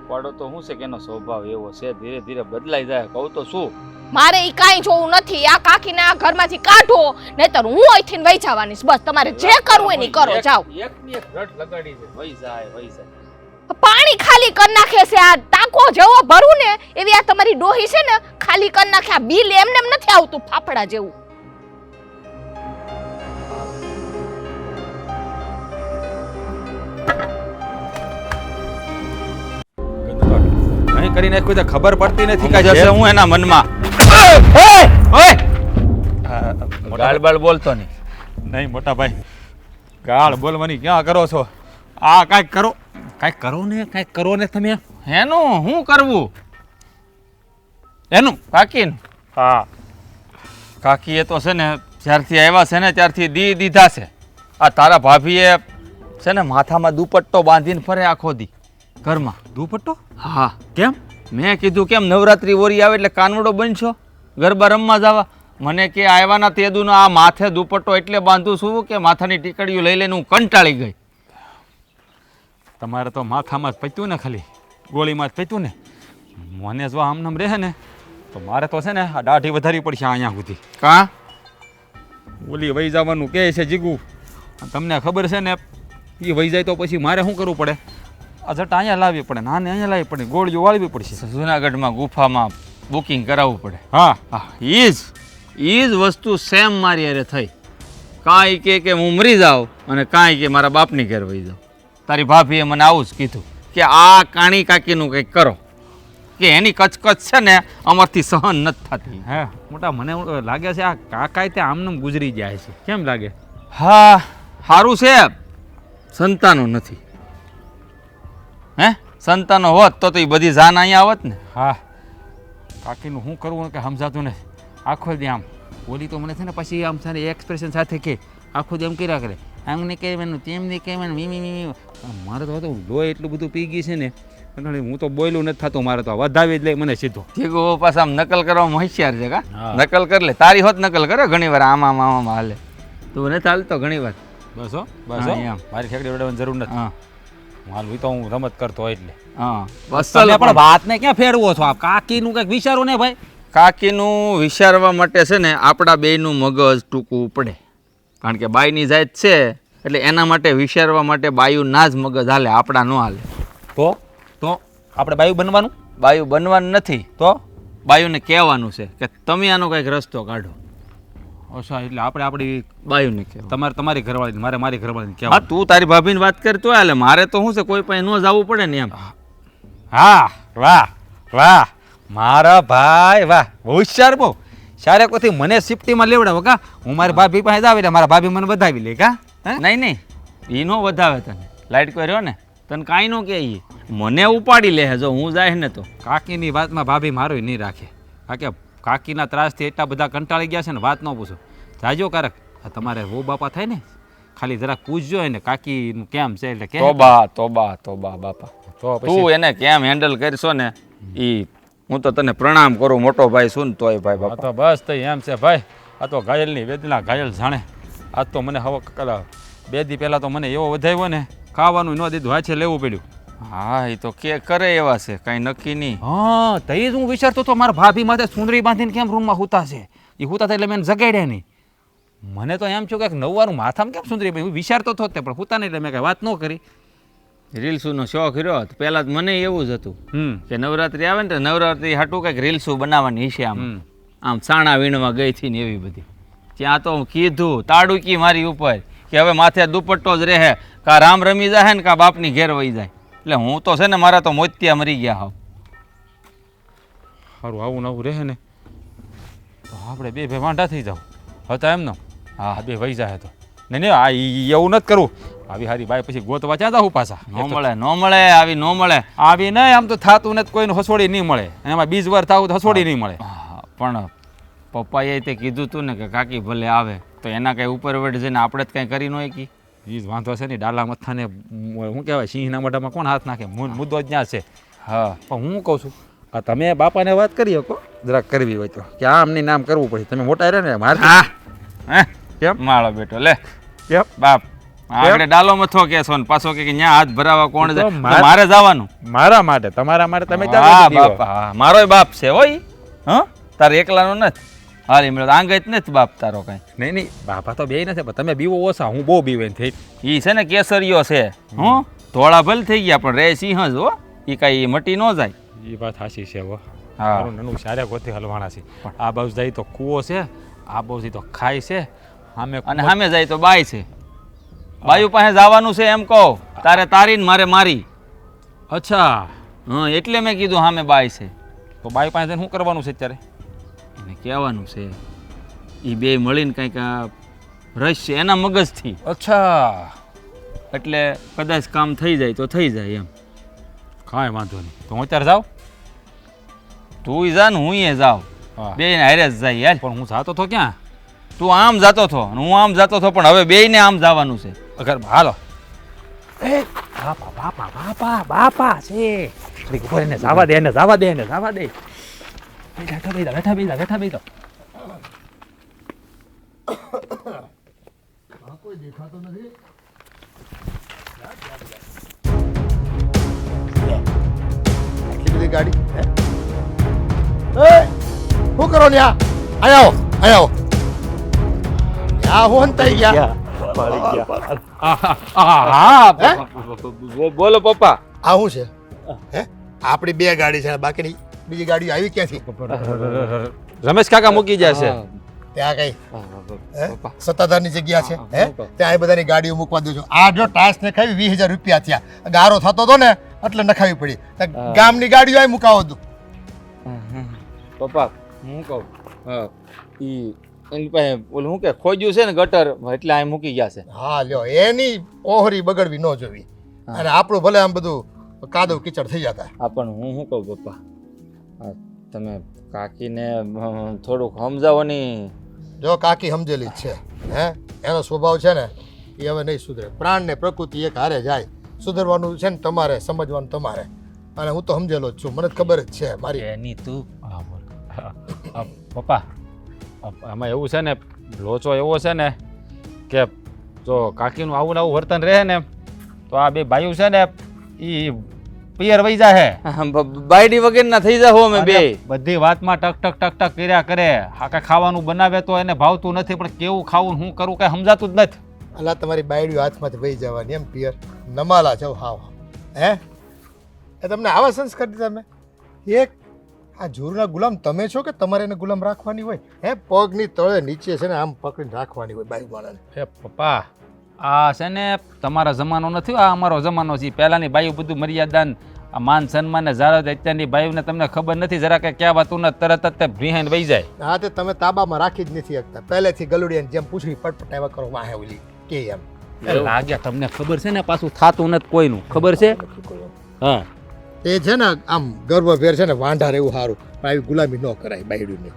ઉપાડો તો શું છે કે એનો સ્વભાવ એવો છે, ધીરે ધીરે બદલાઈ જાય. કહું તો શું, મારે ઈ કાઈ જોવું નથી. આ કાકીને આ ઘરમાંથી કાઢો, નહીતર હું અહીંથી વહી જવાની છું. બસ તમારે જે કરવું હોય ને કરો, જાઓ. એકની એક રટ લગાડી છે, વહી જાય વહી જાય. પાણી ખાલી કરી નાખે છે, આ ટાંકો જેવો ભરું ને એવી આ તમારી ડોહી છે ને ખાલી કરી નાખે. આ બિલ એમને એમ નથી આવતું ફાફડા જેવું. અહીં કરીને કોઈ ખબર પડતી નથી કે જશે હું એના મનમાં. ગાળ બાળ બોલતો નહીં. નહીં મોટા ભાઈ, ગાળ બોલવાની ક્યાં કરો છો? આ કાંઈક કરો. કાંઈક કરો ને તમે એનું શું કરવું એનું કાકીનું હા કાકી એ તો છે ને જ્યારથી આવ્યા છે ને ત્યારથી દીધા છે. આ તારા ભાભીએ છે ને માથામાં દુપટ્ટો બાંધીને ફરે આખો દી ઘરમાં. દુપટ્ટો હા, કેમ? મેં કીધું કેમ નવરાત્રી ઓરી આવે એટલે કાનવડો બનશો ગરબા રમવા જવા? મને કે આવ્યાના તેદુનો આ માથે દુપટ્ટો એટલે બાંધું છું કે માથાની ટીકડીઓ લઈ લઈને હું કંટાળી ગઈ. તમારે તો માથામાં જ પત્યું ને, ખાલી ગોળીમાં જ પત્યું ને. મને જો આમનામ રહે ને તો મારે તો છે ને આ દાઢી વધારવી પડશે અહીંયા સુધી. કાં ઓલી વહી જવાનું કહે છે જીગું, તમને ખબર છે ને એ વહી જાય તો પછી મારે શું કરવું પડે? આ જટા અહીંયા લાવવી પડે, નાને અહીંયા લાવવી પડે, ગોળીઓ વાળવી પડશે. જુનાગઢમાં ગુફામાં બુકિંગ કરાવવું પડે. હા હા, એ જ વસ્તુ સેમ મારી હારે થઈ. કાંઈ કે હું મરી જાઉં અને કાંઈ કે મારા બાપની ઘેર વહી જાઉં. તારી ભાભીએ મને આવું જ કીધું કે આ કાણી કાકીનું કંઈક કરો, કે એની કચકચ છે ને અમારથી સહન નથી થતી. હે મોટા, મને એવું લાગે છે આ કાકા તે આમનામ ગુજરી જાય છે. કેમ લાગે? હા, સારું છે સંતાનો નથી. હે, સંતાનો હોત તો એ બધી જાન અહીંયા આવત ને. હા, કાકીનું શું કરવું કે સમજાતું ને. આખો દી આમ ઓલી તો મને છે ને પછી આમ છે ને એક્સપ્રેશન સાથે કે આખો દી આમ કર્યા કરે, આમને કહેવાનું તેમને કહેવાનું મી મી મી. મારે તો લોહી એટલું બધું પી ગઈ છે ને, હું તો બોયલું નથી થતું. મારે તો વધાવી જ લે મને સીધો. ઠીક, પાછા આમ નકલ કરવામાં હોશિયાર છે કા? હા. નકલ કરી લે. તારી હોત નકલ કરે ઘણી વાર આમાં આમાં હાલે. તું નથી હાલતો ઘણી વાર. બસ હો, બસ હા, હો. એમ. મારી ઠેકડી વડાવવાની જરૂર નથી. હા હાલ તો હું રમત કરતો હોય એટલે. હા, બસ તમે પણ વાતને ક્યાં ફેરવો છો? આપ કાકીનું કંઈક વિચારો ને ભાઈ. કાકીનું વિચારવા માટે છે ને આપણા બેયનું મગજ ટૂંકવું પડે. કારણ કે બાઈની જાત છે એટલે એના માટે વિચારવા માટે બાયુના જ મગજ હાલે, આપણા ન હાલે. તો આપણે બાયુ બનવાનું? બાયુ બનવાનું નથી, તો બાયુને કહેવાનું છે કે તમે આનો કંઈક રસ્તો કાઢો. અચ્છા, એટલે આપણે આપણી બાયુને કહેવાનું. તમારે તમારી ઘરવાળીને, મારે મારી ઘરવાળીને હા, કહેવાનું. તું તારી ભાભીની વાત કર તો હાલે. મારે તો શું છે, કોઈ પાસે ન જવું પડે ને એમ. હા, વાહ વાહ મારા ભાઈ, વાહ, હોશિયાર બહુ. સારે કોઈથી મને સિફ્ટીમાં લેવડાવો કા? હું મારી ભાભી પાસે જ આવી લે, મારા ભાભી મને વધાવી લે કા? નહીં નહીં, એ નો વધાવે તને. લાઈટ કોઈ રહ્યો ને તને કાંઈ ન કહે. ઈ મને ઉપાડી લે જો હું જાય ને તો. કાકીની વાતમાં ભાભી મારું નહીં રાખે. કારણ કે કાકીના ત્રાસથી એટલા બધા કંટાળી ગયા છે ને, વાત ન પૂછો. જાજો કારક તમારે વો બાપા થાય ને, ખાલી જરાક પૂછજો એને કાકીનું કેમ છે એટલે કે. તોબા તોબા તોબા બાપા. તો તું પછી એને કેમ હેન્ડલ કરશો ને ઈ હું તો તને પ્રણામ કરું, મોટો ભાઈ શું ને તોય ભાઈ આ બાપા. તો બસ તઈ એમ છે ભાઈ. આ તો ઘાયલની વેદના ઘાયલ જાણે. આજ તો મને હવે કલા 2 દી પહેલાં તો મને એવો વધાવ્યો ને, ખાવાનું ન દીધું, હાથે લેવું પડ્યું. હા, એ તો કે કરે એવા છે, કાંઈ નક્કી નહીં. હા, તઈ જ હું વિચારતો હતો મારા ભાભી માથે સુંદરી બાંધીને કેમ રૂમમાં હુતા છે. એ હુતા થાય એટલે મેં જગાડ્યા નહીં. મને તો એમ છું કે નવવારું માથામાં કેમ સુંદરી બાંધી, હું વિચારતો હતો તે, પણ હુતા નહીં એટલે મેં કાંઈ વાત ન કરી. રીલ્સુનો શોખ રહ્યો તો પહેલાં મને એવું જ હતું કે નવરાત્રી આવે ને તો નવરાત્રી હાટું કંઈક રીલ્સો બનાવવાની છે. આમ સાણા વીણવા ગઈ હતી ને એવી બધી. ત્યાં તો કીધું તાડુકી મારી ઉપર કે હવે માથે દુપટ્ટો જ રહે, કા રામ રમી જાય ને કા બાપની ઘેર વહી જાય. એટલે હું તો છે ને મારા તો મોતિયા મરી ગયા હાવ. સારું, આવું નવું રહે ને તો આપણે બે વાંઢા થઈ જાવ હતા એમનો. હા, બે વહી જાય તો નહીં નહીં, આ એવું નથી કરવું. આવી હારી બાઈ પછી ગોતવા ક્યાં જાવ પાછા? ન મળે આવી ન મળે. આવી નહીં, આમ તો થાતું નથી, કોઈને હસોડી નહીં મળે. એમાં બીજ વાર થાવું તો હસોડી નહીં મળે. હા, પણ પપ્પાએ તે કીધું તું ને કે કાકી ભલે આવે તો એના કંઈ ઉપર વડ જઈને આપણે જ કંઈ કરી ન હોય. એ જ વાંધો છે ને, ડાલા મથાને શું કહેવાય, સિંહના મોઢામાં કોણ હાથ નાખે? મુદ્દો જ ત્યાં છે. હા, પણ હું કહું છું, આ તમે બાપાને વાત કરી શકો જરાક કરવી હોય તો, કે આમ નહીં નામ કરવું પડે. તમે મોટા રહ્યા ને મારે. હા, હે કેમ માળો બેટો લે કેમ બાપ આગળ ડાલો મથો કેસો ને પાછો કે ન્યા હાથ ભરાવા કોણ તો જાય? મારે- તો મારે જવાનું. મારા માટે, તમારા માટે તમે હા ચાલો બાપા, હા, મારોય બાપ છે હોય. હા, તારે એકલાનો નથી. હાલી મળે આંગત નથી બાપ તારો કાંઈ. નહીં નહીં, બાપા તો બે નથી, પણ તમે બીવો ઓછા, હું બહુ બીવે થઈ. ઈ છે ને કેસરીયો છે. હું ધોળા ભલ થઈ ગયા પણ રે સિંહ જ હો. ઈ કાંઈ મટી ન જાય. એ વાત સાચી છે. હો હા. મારું નાનું સારે ગોથી હલવાણા છે. આ બાજુ જાય તો કૂવો છે, આ બાજુ તો ખાય છે, સામે અને સામે જાય તો બાય છે. બાયુ પાસે જવાનું છે એમ કહો. તારે તારી ને મારે મારી. અચ્છા, હા, એટલે મેં કીધું સામે બાય છે. તો બાઈ પાસે જઈને શું કરવાનું છે અત્યારે? એને કહેવાનું છે એ બે મળીને કંઈક રસ છે એના મગજથી. અચ્છા, એટલે કદાચ કામ થઈ જાય તો થઈ જાય એમ. કાંઈ વાંધો નહીં તો હું અત્યારે જાઉં. તું જા ને હું એ જાઉં, હા બે હારે જ જાય યાર. પણ હું જાતો તો ક્યાં? તું આમ જાતો હતો અને હું આમ જાતો હતો, પણ હવે બેયને આમ જવાનું છે. અગર હાલો. એ બાપા બાપા બાપા બાપા છે. થોડીક ઉપર એને જવા દે, એને જવા દે, એને જવા દે. બેઠા બેઠા બેઠા બેઠા બેઠા બેઠા. કોઈ દેખાતો નથી. આટલી બધી ગાડી હે? એ શું કરો ન્યા? આયા આવો ન્યા હું થઈ ગયા. બોલો પપ્પા. આ શું છે હે? આપણી બે ગાડી છે, બાકીની બીજી ગાડીઓ આવી ક્યાંથી? રમેશ કાકા મૂકી જશે. ત્યાં કઈ હે? સત્તાધારની જગ્યા છે હે? ત્યાં એ બધાની ગાડીઓ મૂકવા દો છો. આ જો ટાયર્સ ને ખાવી 20,000 રૂપિયા થયા. ગારો થતો હતો ને એટલે નખાવી પડી. ગામની ગાડીઓ આ મુકાવો દો. પપ્પા હું કહું, એની પાસે ઓલું શું કે ખોજ્યું છે ને ગટર, એટલે આ મૂકી ગયા છે. હા લ્યો, એની ઓહરી બગડવી ન જોવી. અને આપણું ભલે આમ બધું કાદવ કીચડ થઈ જતા. હા પણ હું શું કહું પપ્પા, તમે કાકીને થોડુંક સમજાવો ની. જો કાકી સમજેલી જ છે હે, એનો સ્વભાવ છે ને એ હવે નહીં સુધરે. પ્રાણ ને પ્રકૃતિ એક હારે જાય. સુધરવાનું છે ને તમારે, સમજવાનું તમારે. અને હું તો સમજેલો જ છું, મને ખબર જ છે મારી. એની તું પપ્પા આમાં એવું છે ને, લોચો એવો છે ને કે જો કાકીનું આવું ને આવું વર્તન રહે ને તો આ બે ભાઈઓ છે ને એ પિયર વહી જાય. બાયડી વગર ના થઈ જાવ અમે બે. બધી વાતમાં ટક ટક ટક ટક કર્યા કરે. આખા ખાવાનું બનાવે તો એને ભાવતું નથી, પણ કેવું ખાવું શું કરવું કઈ સમજાતું જ નથી. અલા તમારી બાયડીઓ હાથમાંથી વહી જવાની એમ પિયર નમાલા જાવ હાવ હે? એ તમને આવા સંસ્કાર દીધા મેં? એક આ જોરના ગુલામ તમે છો કે તમારે એને ગુલામ રાખવાની હોય હે? પગની તળે નીચે છે ને આમ પકડીને રાખવાની હોય બાઈ માણાને. હે પપ્પા, આ છે ને તમારો જમાનો નથી, આ અમારો જમાનો છે. પહેલાની બાઈઓ બધું મર્યાદાન આ માન સન્માન ને જાળવતા. અત્યારની બાઈઓને તમને ખબર નથી જરા કે ક્યાં વાતું ને તરત જ ભીહાઈને વહી જાય. હા તે તમે તાબામાં રાખી જ નથી શકતા. પહેલેથી ગલુડિયાની જેમ પૂછડી પટપટાવા કરો વાહે ઓલી કે એમ. લાગ્યા તમને ખબર છે ને, પાછું થાતું નથી કોઈનું, ખબર છે? હા એ છે ને આમ ગર્વભેર છે ને વાંઢા રહેવું સારું, પણ આવી ગુલામી ન કરાય બાયડીને.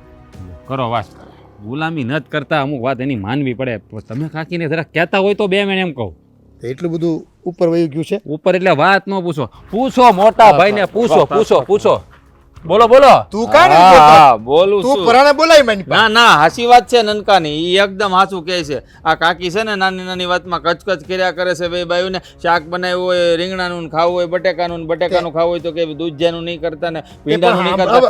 કરો વાત. ગુલામી નથી કરતા, અમુક વાત એની માનવી પડે. તમે કાકીને જરા કહેતા હોય તો બે મેં એમ કહું. તો એટલું બધું ઉપર વહી ગયું છે. ઉપર એટલે વાત ન પૂછો, પૂછો મોટા ભાઈને, પૂછો પૂછો પૂછો. બોલો બોલો. તું કાને બોલું તું છું. પરાણે બોલાય મારી પાસે. ના ના હાચી વાત છે નનકાની, ઈ એકદમ હાચું કહે છે. આ કાકી છે ને નાની નાની વાતમાં કચકચ કર્યા કરે છે. બે બાયુને શાક બનાવ્યું હોય, રીંગણાનું ખાવું હોય, બટેકાનું ખાવું હોય તો કે દૂધિયાનું નહીં કરતા ને ભીંડાનું નહીં કરતા.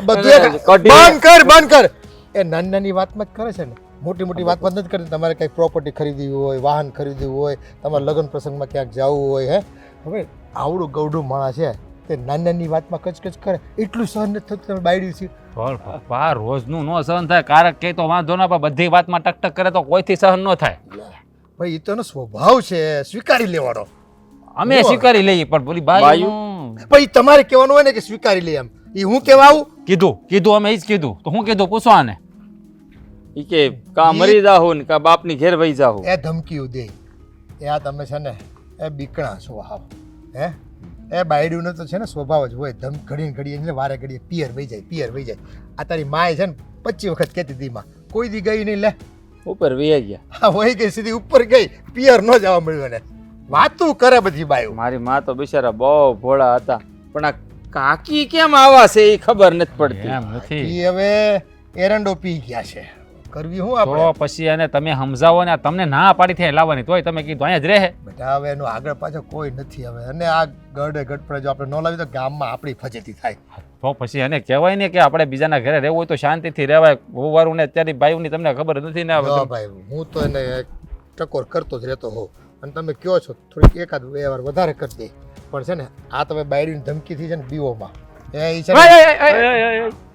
બંધ કર. એ નાની નાની વાતમાં જ કરે છે ને, મોટી મોટી વાતમાં નથી કરતી. તમારે કંઈક પ્રોપર્ટી ખરીદવી હોય, વાહન ખરીદવું હોય, તમારે લગ્ન પ્રસંગમાં ક્યાંક જવું હોય હે. હવે આવડું ગૌડું માણસ છે તે નાની નાની વાતમાં કચકચ કરે, એટલું સહન નથી થતું. તમે બાયડી છે પપ્પા, રોજનું નો સહન થાય. કારક કે તો વાંધો ના, પણ બધી વાતમાં ટક ટક કરે તો કોઈથી સહન ન થાય. ભાઈ એ તો એનો સ્વભાવ છે, સ્વીકારી લેવાનો. અમે સ્વીકારી લઈએ, પણ બોલી બાયું ભાઈ તમારે કહેવાનું હોય ને કે સ્વીકારી લે એમ. એ હું કેવા આવું કીધું અમે ઈ જ કીધું. તો હું કીધું પૂછો આને. ઈ કે કા મરી જાહો ને કા બાપની ઘેર વહી જાહો. એ ધમકીઓ દે. એ આ તમે છે ને એ બીકણા છો હાવ હે? એ બાયડીનો તો છે ને સ્વભાવ જ હોય, ધમ ઘડીને ઘડીએ એટલે વારે ઘડીએ પિયર વહી જાય. આ તારી માય છે ને 25 વખત કહેતી હતી માં, કોઈ દી ગઈ નહીં લે. ઉપર વહી ગયા. હા વહી ગઈ, સીધી ઉપર ગઈ, પિયર ન જવા મળ્યું એને. વાતું કરે બધી બાયો. મારી માં તો બિચારા બહુ ભોળા હતા, પણ આ કાકી કેમ આવા છે એ ખબર નથી પડતી. એમ નથી. એ હવે એરંડો પી ગયા છે, કરવી હું આપણે? તો પછી એને તમે સમજાવો ને, તમને ના પાડી થાય લાવવાની, તોય તમે કીધું અહીંયા જ રહે. બેટા હવે એનું આગળ પાછળ કોઈ નથી હવે. અને આ ગઢે ગઢપડે જો આપણે ન લાવી તો ગામમાં આપણી ફજેતી થાય. તો પછી એને કહેવાય ને કે આપણે બીજાના ઘરે રહેવું હોય તો શાંતિથી રહેવાય. વહુવારું ને અત્યારની બાયુની તમને ખબર નથી ને. જો ભાઈ હું તો એને ટકોર કરતો જ રહેતો હોઉં, અને તમે કહો છો થોડીક એકાદ બે વાર વધારે કરી દે, પણ છે ને આ તમે બાયડીની ધમકીથી છે ને બીવોમાં એ છે ને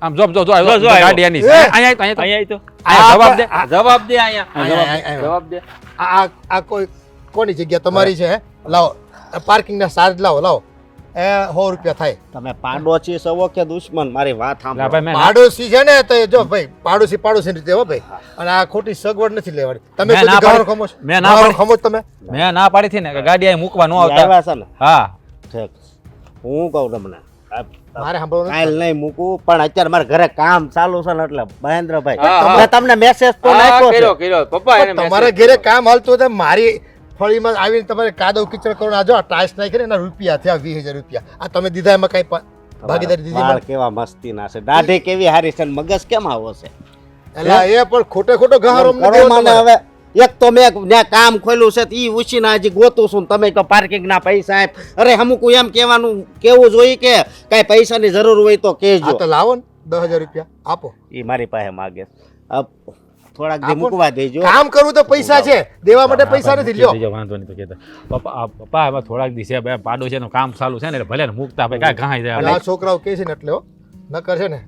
આમ જો ગાડી આની છે. અહીંયા તો જવાબ દે અહીંયા જવાબ દે. આ કોઈ કોની જગ્યા તમારી છે હે? લાવો પાર્કિંગના ચાર્જ લાવો. એ 100 રૂપિયા થાય. તમે પાડોશી સવો કે દુશ્મન? મારી વાત એટલે સાંભળો. ભાઈ મેં પાડોશી છે ને તો એ જો ભાઈ પાડોશી રીતે હો ભાઈ. અને આ ખોટી સગવડ નથી લેવાની. તમે મેં ના કોઈ ગાળો પાડી- ખમો છો? મેં ના ગાળો પાડી. ખમો છો તમે? મેં ના પાડી હતી ને કે ગાડી અહીં મૂકવા ન ઈ આવતા. આવ્યા છે ને? હા ઠીક. હું કહું તમને મારે સાંભળવાનું નથી. કાલ નહીં મૂકું, પણ અત્યારે મારે ઘરે કામ ચાલુ છે ને એટલે મહેન્દ્રભાઈ હા, હા. મેં તમને મેસેજ તો હા, નાખ્યો કર્યો છે. કર્યો પપ્પા એને પણ તમારા ઘરે કામ હાલતું હતું મારી ફળીમાં આવીને તમારે કાદવ કિચડ કરો આ જો ટાઈસ નાખી ને એના રૂપિયા થયા 20,000 રૂપિયા. આ તમે દીધા એમાં કઈ ભાગીદારી દીધી વાળ મને? કેવા મસ્તી ના છે, દાઢી કેવી હારી છે, ને મગજ કેમ આવો છે? એલા એ પણ ખોટો ગહારો અમને કરો દેવો મને તમારે. હવે. એક તો મેં ત્યાં કામ ખોલ્યું છે ઈ ઉછીના હજી ગોતું છું, તમે તો પાર્કિંગ ના પૈસા આપ. અરે અમુક એમ કેવું જોઈએ કે કઈ પૈસાની જરૂર હોય તો આ કહેજો. તો લાવો ને 10,000 રૂપિયા આપો. ઈ મારી પાસે માગે. અબ થોડાક દી આપો. મૂકવા દેજો. કામ કરવું તો પૈસા છે, દેવા માટે પૈસા નથી. લ્યો કીધું, વાંધો નહીં તો કહેતા પપ્પા હવે થોડાક દિવસે બે પાડોશીનું કામ ચાલુ છે ને એટલે ભલે ને મૂકતા ભાઈ કાંઈ ઘાઈ જાય અને આ છોકરાઓ કહે છે ને એટલે હો, નકર છે ને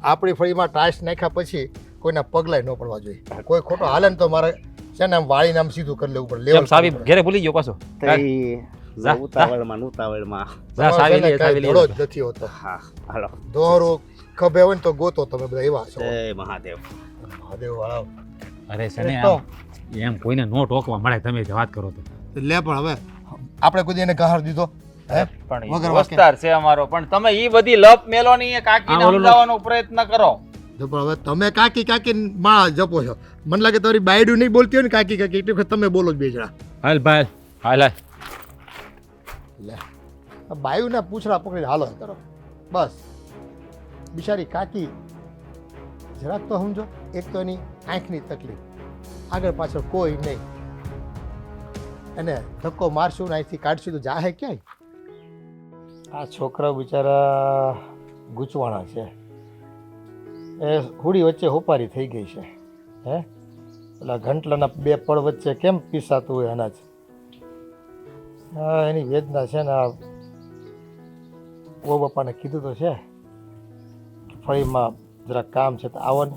આપણી ફળીમાં ટાઈસ નાખ્યા પછી કોઈના પગલાય ન પડવા જોઈએ. કોઈ ખોટો હાલે ને તો મારે છે ને આમ વાળીને આમ સીધું કરી લેવું પડે. એમ લેવલ સાવી ઘેરે ભૂલી ગયો પાછો તો ઈ જા, ઉતાવળમાં ને ઉતાવળમાં. જા, સાવી લઈએ, સાવી લઈએ. ધડો જ નથી હોતો. હા હાલો. દોરો ખભે હોય ને તો ગોતો તમે બધા એવા છો. જય મહાદેવ. મહાદેવ વાળા. અરે શને તો એમ કોઈને નો ટોકવા મળે તમે જે વાત કરો તો લે પણ હવે આપણે કોઈ દી એને ગહાર દીધો હે? પણ વગર ઈ વાંકે. દોસ્તાર છે અમારો, પણ તમે ઈ બધી લપ મેલો ની કાકીને હા, ઓલું સમજાવવાનો પ્રયત્ન કરો. તો પણ હવે તમે કાકી માં જપો છો. મને લાગે તમારી બાયડું નહીં બોલતી હોય ને કાકી એટલે વખત તમે બોલો જ બે જણા. હાલ ભાઈ હાલ હાલ લે આ બાયુના પૂછડા પકડીને હાલો કરો બસ. બિચારી કાકી જરાક તો સમજો. એક તો એની આંખની તકલીફ, આગળ પાછળ કોઈ નહીં. અને ધક્કો મારશું ને અહીંથી કાઢશું તો જાહે ક્યાંય. આ છોકરાઓ બિચારા ગૂંચવાણા છે. એ હુડી વચ્ચે હોપારી થઈ ગઈ છે. હે પેલા ઘંટલાના બે પળ વચ્ચે કેમ પીસાતું હોય અનાજ. હા એની વેદના છે ને. આ ઓ બાપાને કીધું તો છે ફળીમાં જરા કામ છે તો આવો ને.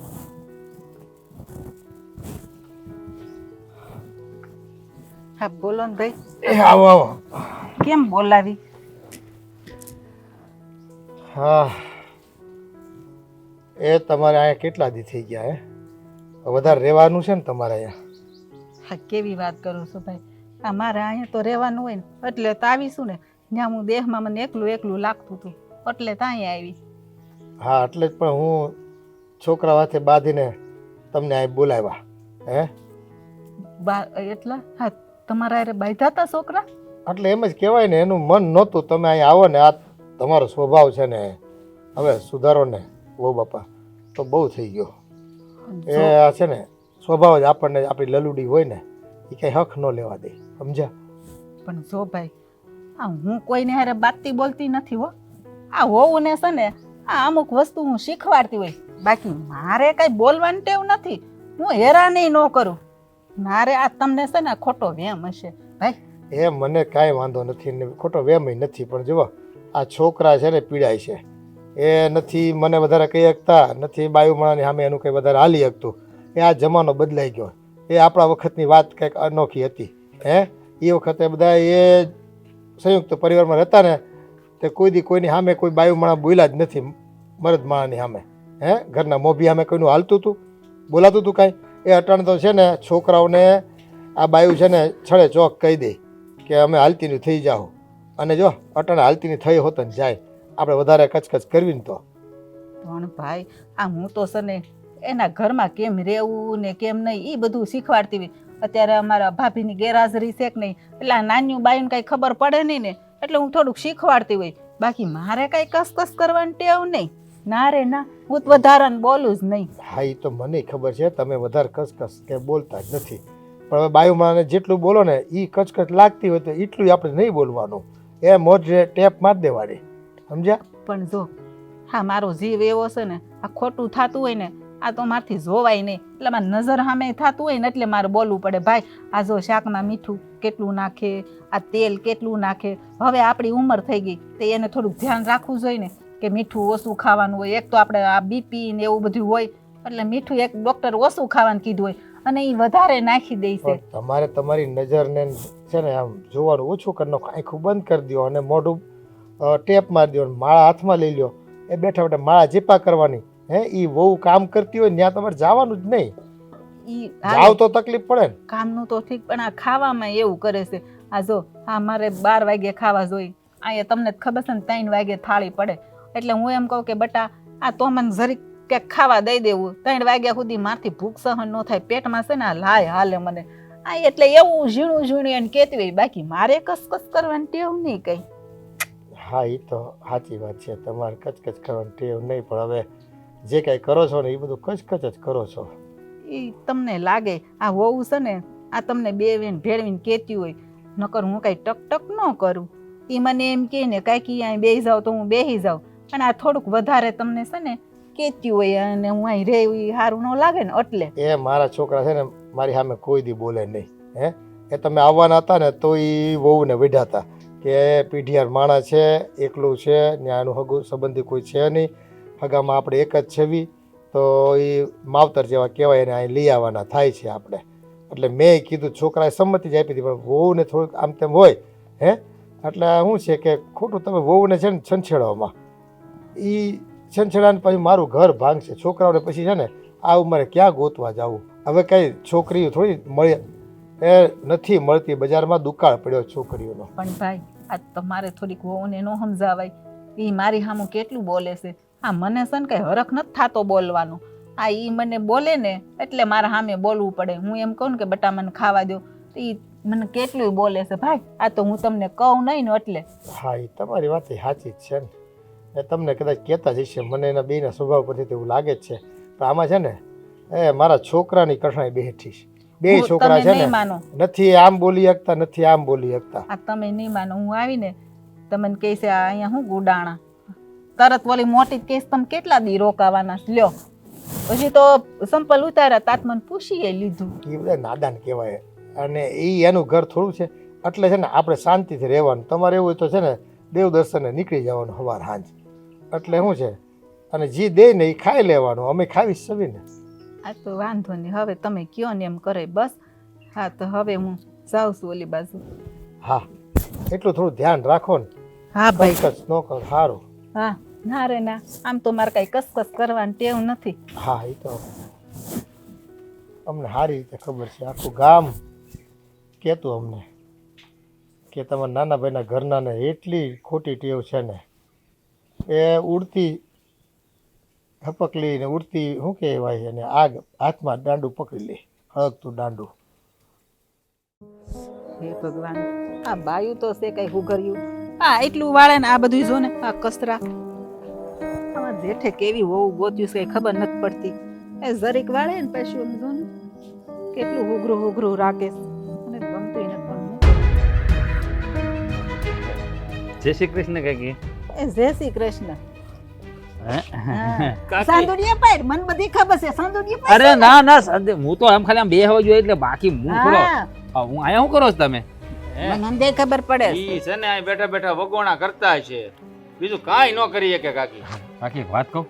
હા બોલો ને ભાઈ, આવો આવો. કેમ બોલાવી? હા એ તમારે અહીંયા કેટલા દી થઈ ગયા હે? વધારે રહેવાનું છે ને તમારે અહીંયા? હા કેવી વાત કરું છું ભાઈ, આ મારે અહીંયા તો રહેવાનું હોય ને એટલે તો આવીશું ને. ત્યાં હું દેહમાં મને એકલું લાગતું હતું એટલે તો અહીંયા આવી. હા એટલે જ પણ હું છોકરા હાથે બાંધીને તમને અહીં બોલાવ્યા. હે એટલા હા તમારા હારે બાંધ્યા હતા છોકરા? એટલે એમ જ કહેવાય ને, એનું મન નહોતું તમે અહીં આવો ને. આ તમારો સ્વભાવ છે ને હવે સુધારો ને વો બાપા તો બહુ થઈ ગયો. એ આ છે ને સ્વભાવ જ આપણને આપણી લલુડી હોય ને એ કંઈ હક ન લેવા દે. સમજ્યા? પણ જો ભાઈ આ હું કોઈને હારે બાતતી બોલતી નથી હો. આ હોવું ને છે ને આ અમુક વસ્તુ હું શીખવાડતી હોય, બાકી મારે કઈ બોલવાની ટેવ નથી. હું હેરાની ન કરું. મારે આ તમને છે ને ખોટો વેમ હશે ભાઈ. એ મને કાંઈ વાંધો નથી ને ખોટો વેમ નથી, પણ જુઓ આ છોકરા છે ને પીડાય છે. એ નથી મને વધારે કહી શકતા, નથી બાયુમાણાની સામે એનું કંઈ વધારે હાલી શકતું. એ આ જમાનો બદલાઈ ગયો. એ આપણા વખતની વાત કંઈક અનોખી હતી. હે એ વખતે બધા એ સંયુક્ત પરિવારમાં રહેતા ને તે કોઈ દી કોઈની સામે કોઈ બાયુમાણા બોલ્યા જ નથી. મરદ માણાની સામે હે ઘરના મોભી સામે કોઈનું હાલતું હતું, બોલાતું હતું કાંઈ? એ અટાણ તો છે ને છોકરાઓને આ બાયુ છે ને છળે ચોક કહી દે કે અમે હાલતીની થઈ જાઓ. અને જો અટાણે હાલતીની થઈ હોત ને જાય આપણે વધારે કચકચ કરવી ને તો. પણ ભાઈ આ હું તો છે ને એના ઘરમાં કેમ રહેવું ને કેમ નહીં એ બધું શીખવાડતી હોય. અત્યારે અમારા ભાભીની ગેરહાજરી છે કે નહીં એટલે આ નાન્યું બાયું કાંઈ ખબર પડે નહીં ને એટલે હું થોડુંક શીખવાડતી હોય. બાકી મારે કાંઈ કસકસ કરવાની ટેવ નહીં. ના રે ના, હું તો વધારાને બોલું જ નહીં. હા એ તો મને ખબર છે તમે વધારે કચકચ કે બોલતા જ નથી, પણ હવે બાયુમાને જેટલું બોલો ને એ કચકચ લાગતી હોય તો એટલું આપણે નહીં બોલવાનું. એ મોઢે ટેપ મારી દેવાની. સમજ્યા? પણ જો હા મારો જીવ એવો છે ને આ ખોટું થતું હોય ને આ તો મારથી જોવાય નહીં. એટલે મારી નજર સામે થતું હોય ને એટલે મારે બોલવું પડે. ભાઈ આ જો શાકમાં મીઠું કેટલું નાખે, આ તેલ કેટલું નાખે. હવે આપણી ઉંમર થઈ ગઈ તો એને થોડુંક ધ્યાન રાખવું જોઈએ ને કે મીઠું ઓછું ખાવાનું હોય. એક તો આપણે આ બીપી ને એવું બધું હોય એટલે મીઠું એક ડૉક્ટર ઓછું ખાવાનું કીધું હોય અને એ વધારે નાખી દે છે. તમારે તમારી નજરને છે ને આમ જોવાનું ઓછું કરી નાખો, આંખું બંધ કરી દો અને મોઢું ટેપ મારી દો, માળા હાથમાં લઈ લો, એ બેઠા બેઠા માળા જીપા કરવાની. હે એ વહુ કામ કરતી હોય ત્યાં તમારે જવાનું જ નહીં. ઈ જાવ તો તકલીફ પડે ને. કામનું તો ઠીક પણ આ ખાવામાં એવું કરે છે. આ જો આ મારે 12 વાગે ખાવા જોઈએ, અહીંયા તમને જ ખબર છે ને 3 વાગે થાળી પડે. એટલે હું એમ કહું કે બટા આ તો મને જરીક ક્યાંક ખાવા દઈ દેવું, 3 વાગ્યા સુધી મારથી ભૂખ સહન ન થાય, પેટમાં છે ને આ લાય હાલે મને. આ એટલે એવું ઝીણું ઝીણું એને કહેતી હોય, બાકી મારે કસકસ કરવાની ટેવ નહીં કઈ. હા એ તો સાચી વાત છે, તમારે કચકચ કરવાની ટેવ નહીં, પણ હવે જે કાંઈ કરો છો ને એ બધું કચકચ જ કરો છો. એ તમને લાગે આ વહુ છે ને આ તમને બેવીને ભેળવીને કહેતી હોય, નકર હું કાંઈ ટક ન કરું. એ મને એમ કહે ને કાંઈક અહીંયા બેસી જાઉં તો હું બેસી જાઉં, પણ આ થોડુંક વધારે તમને છે ને કહેતી હોય અને હું અહીં રહેવું એ સારું ન લાગે ને એટલે. એ મારા છોકરા છે ને મારી સામે કોઈ દી બોલે નહીં. હે એ તમે આવવાના હતા ને તો એ વહુને વઢાતા કે પીઢિયાર માણસ છે, એકલું છે ને આનું હગું સંબંધી કોઈ છે નહીં, હગામાં આપણે એક જ છેવી, તો એ માવતર જેવા કહેવાય એને અહીં લઈ આવવાના થાય છે આપણે. એટલે મેં કીધું, છોકરાએ સંમતિ જ આપી હતી, પણ વહુને થોડુંક આમ તેમ હોય. હે એટલે શું છે કે ખોટું તમે વહુને છે ને છંછેડવામાં, એ છંછેડાને પછી મારું ઘર ભાંગશે. છોકરાઓને પછી છે ને આ ઉંમરે ક્યાં ગોતવા જવું? હવે કંઈ છોકરીઓ થોડી મળે એ નથી મળતી, બજારમાં દુકાળ પડ્યો છોકરીઓનો. પણ ભાઈ આ તમારે થોડીક વહુને ન સમજાવાય. એ મારી સામું કેટલું બોલે છે. હા મને છે ને કંઈ હરખ નથી થતો બોલવાનો. આ એ મને બોલે ને એટલે મારા સામે બોલવું પડે. હું એમ કહું ને કે બટા મને ખાવા દો, એ મને કેટલું બોલે છે ભાઈ. આ તો હું તમને કહું નહીં ને એટલે. હા એ તમારી વાત સાચી જ છે ને, એ તમને કદાચ કહેતા જ હશે, મને એના બેના સ્વભાવ પરથી એવું લાગે જ છે. પણ આમાં છે ને એ મારા છોકરાની કઠણાઈ બેઠી છે. બે છોકરા છે ને નથી આમ બોલી શકતા, નથી આમ બોલી શકતા. આ તમે નહીં માનો, હું આવીને તમને કહે છે આ અહીંયા હું ગુડાણા, તરત બોલી મોટી કેસ તમે કેટલા દી રોકાવાના લ્યો. પછી તો સંપલ ઉતાર્યા તાત મને પૂછીએ લીધું. એ બધા નાદાન કહેવાય, અને એ એનું ઘર થોડું છે. એટલે છે ને આપણે શાંતિથી રહેવાનું. તમારે એવું હોય તો છે ને દેવ દર્શને નીકળી જવાનું સવાર સાંજ. એટલે શું છે, અને જે દે ને એ ખાઈ લેવાનું, અમે ખાવી સવી ને. આ તો વાંધો નહીં, હવે તમે કયો ને એમ કરે બસ. હા તો હવે હું જાઉં છું ઓલી બાજુ. હા એટલું થોડું ધ્યાન રાખો ને. હા ભાઈ. કસ ન કરો સારું. હા ના રે ના, આમ તો મારે કઈ કસકસ કરવાની ટેવ નથી. હા એ તો અમને સારી રીતે ખબર છે. આખું ગામ કહેતું અમને કે તમારા નાના ભાઈના ઘરના ને એટલી ખોટી ટેવ છે ને, એ ઉડતી હપકલી ને ઉડતી શું કહેવાય, અને આગ હાથમાં દાંડું પકડી લે, હળગતું દાંડું. હે ભગવાન, આ બાયું તો છે કઈ હુગર્યું. આ એટલું વાળે ને આ બધું જો ને આ કચરા. આમાં જેઠે કેવી વહુ ગોત્યું છે ખબર નથી પડતી. એ જરીક વાળે ને પછી એમ જો ને કેટલું હુગરું હુગરું રાખે છે. મને ગમતું નથી. જય શ્રી કૃષ્ણ કાકી. એ જય શ્રી કૃષ્ણ. સાંદુડિયા પાડ, મને બધી ખબર છે સાંદુડિયા પાડ. અરે ના ના હું તો આમ ખાલી આમ બેહવા જોઈએ એટલે બાકી હું થોડો હું આયા શું કરો છો તમે? મને ખબર પડે ઈ છે ને અહીં બેઠા બેઠા વગોણા કરતા છે, બીજું કાંઈ ન કરી શકે કાકી. કાકી એક વાત કહું,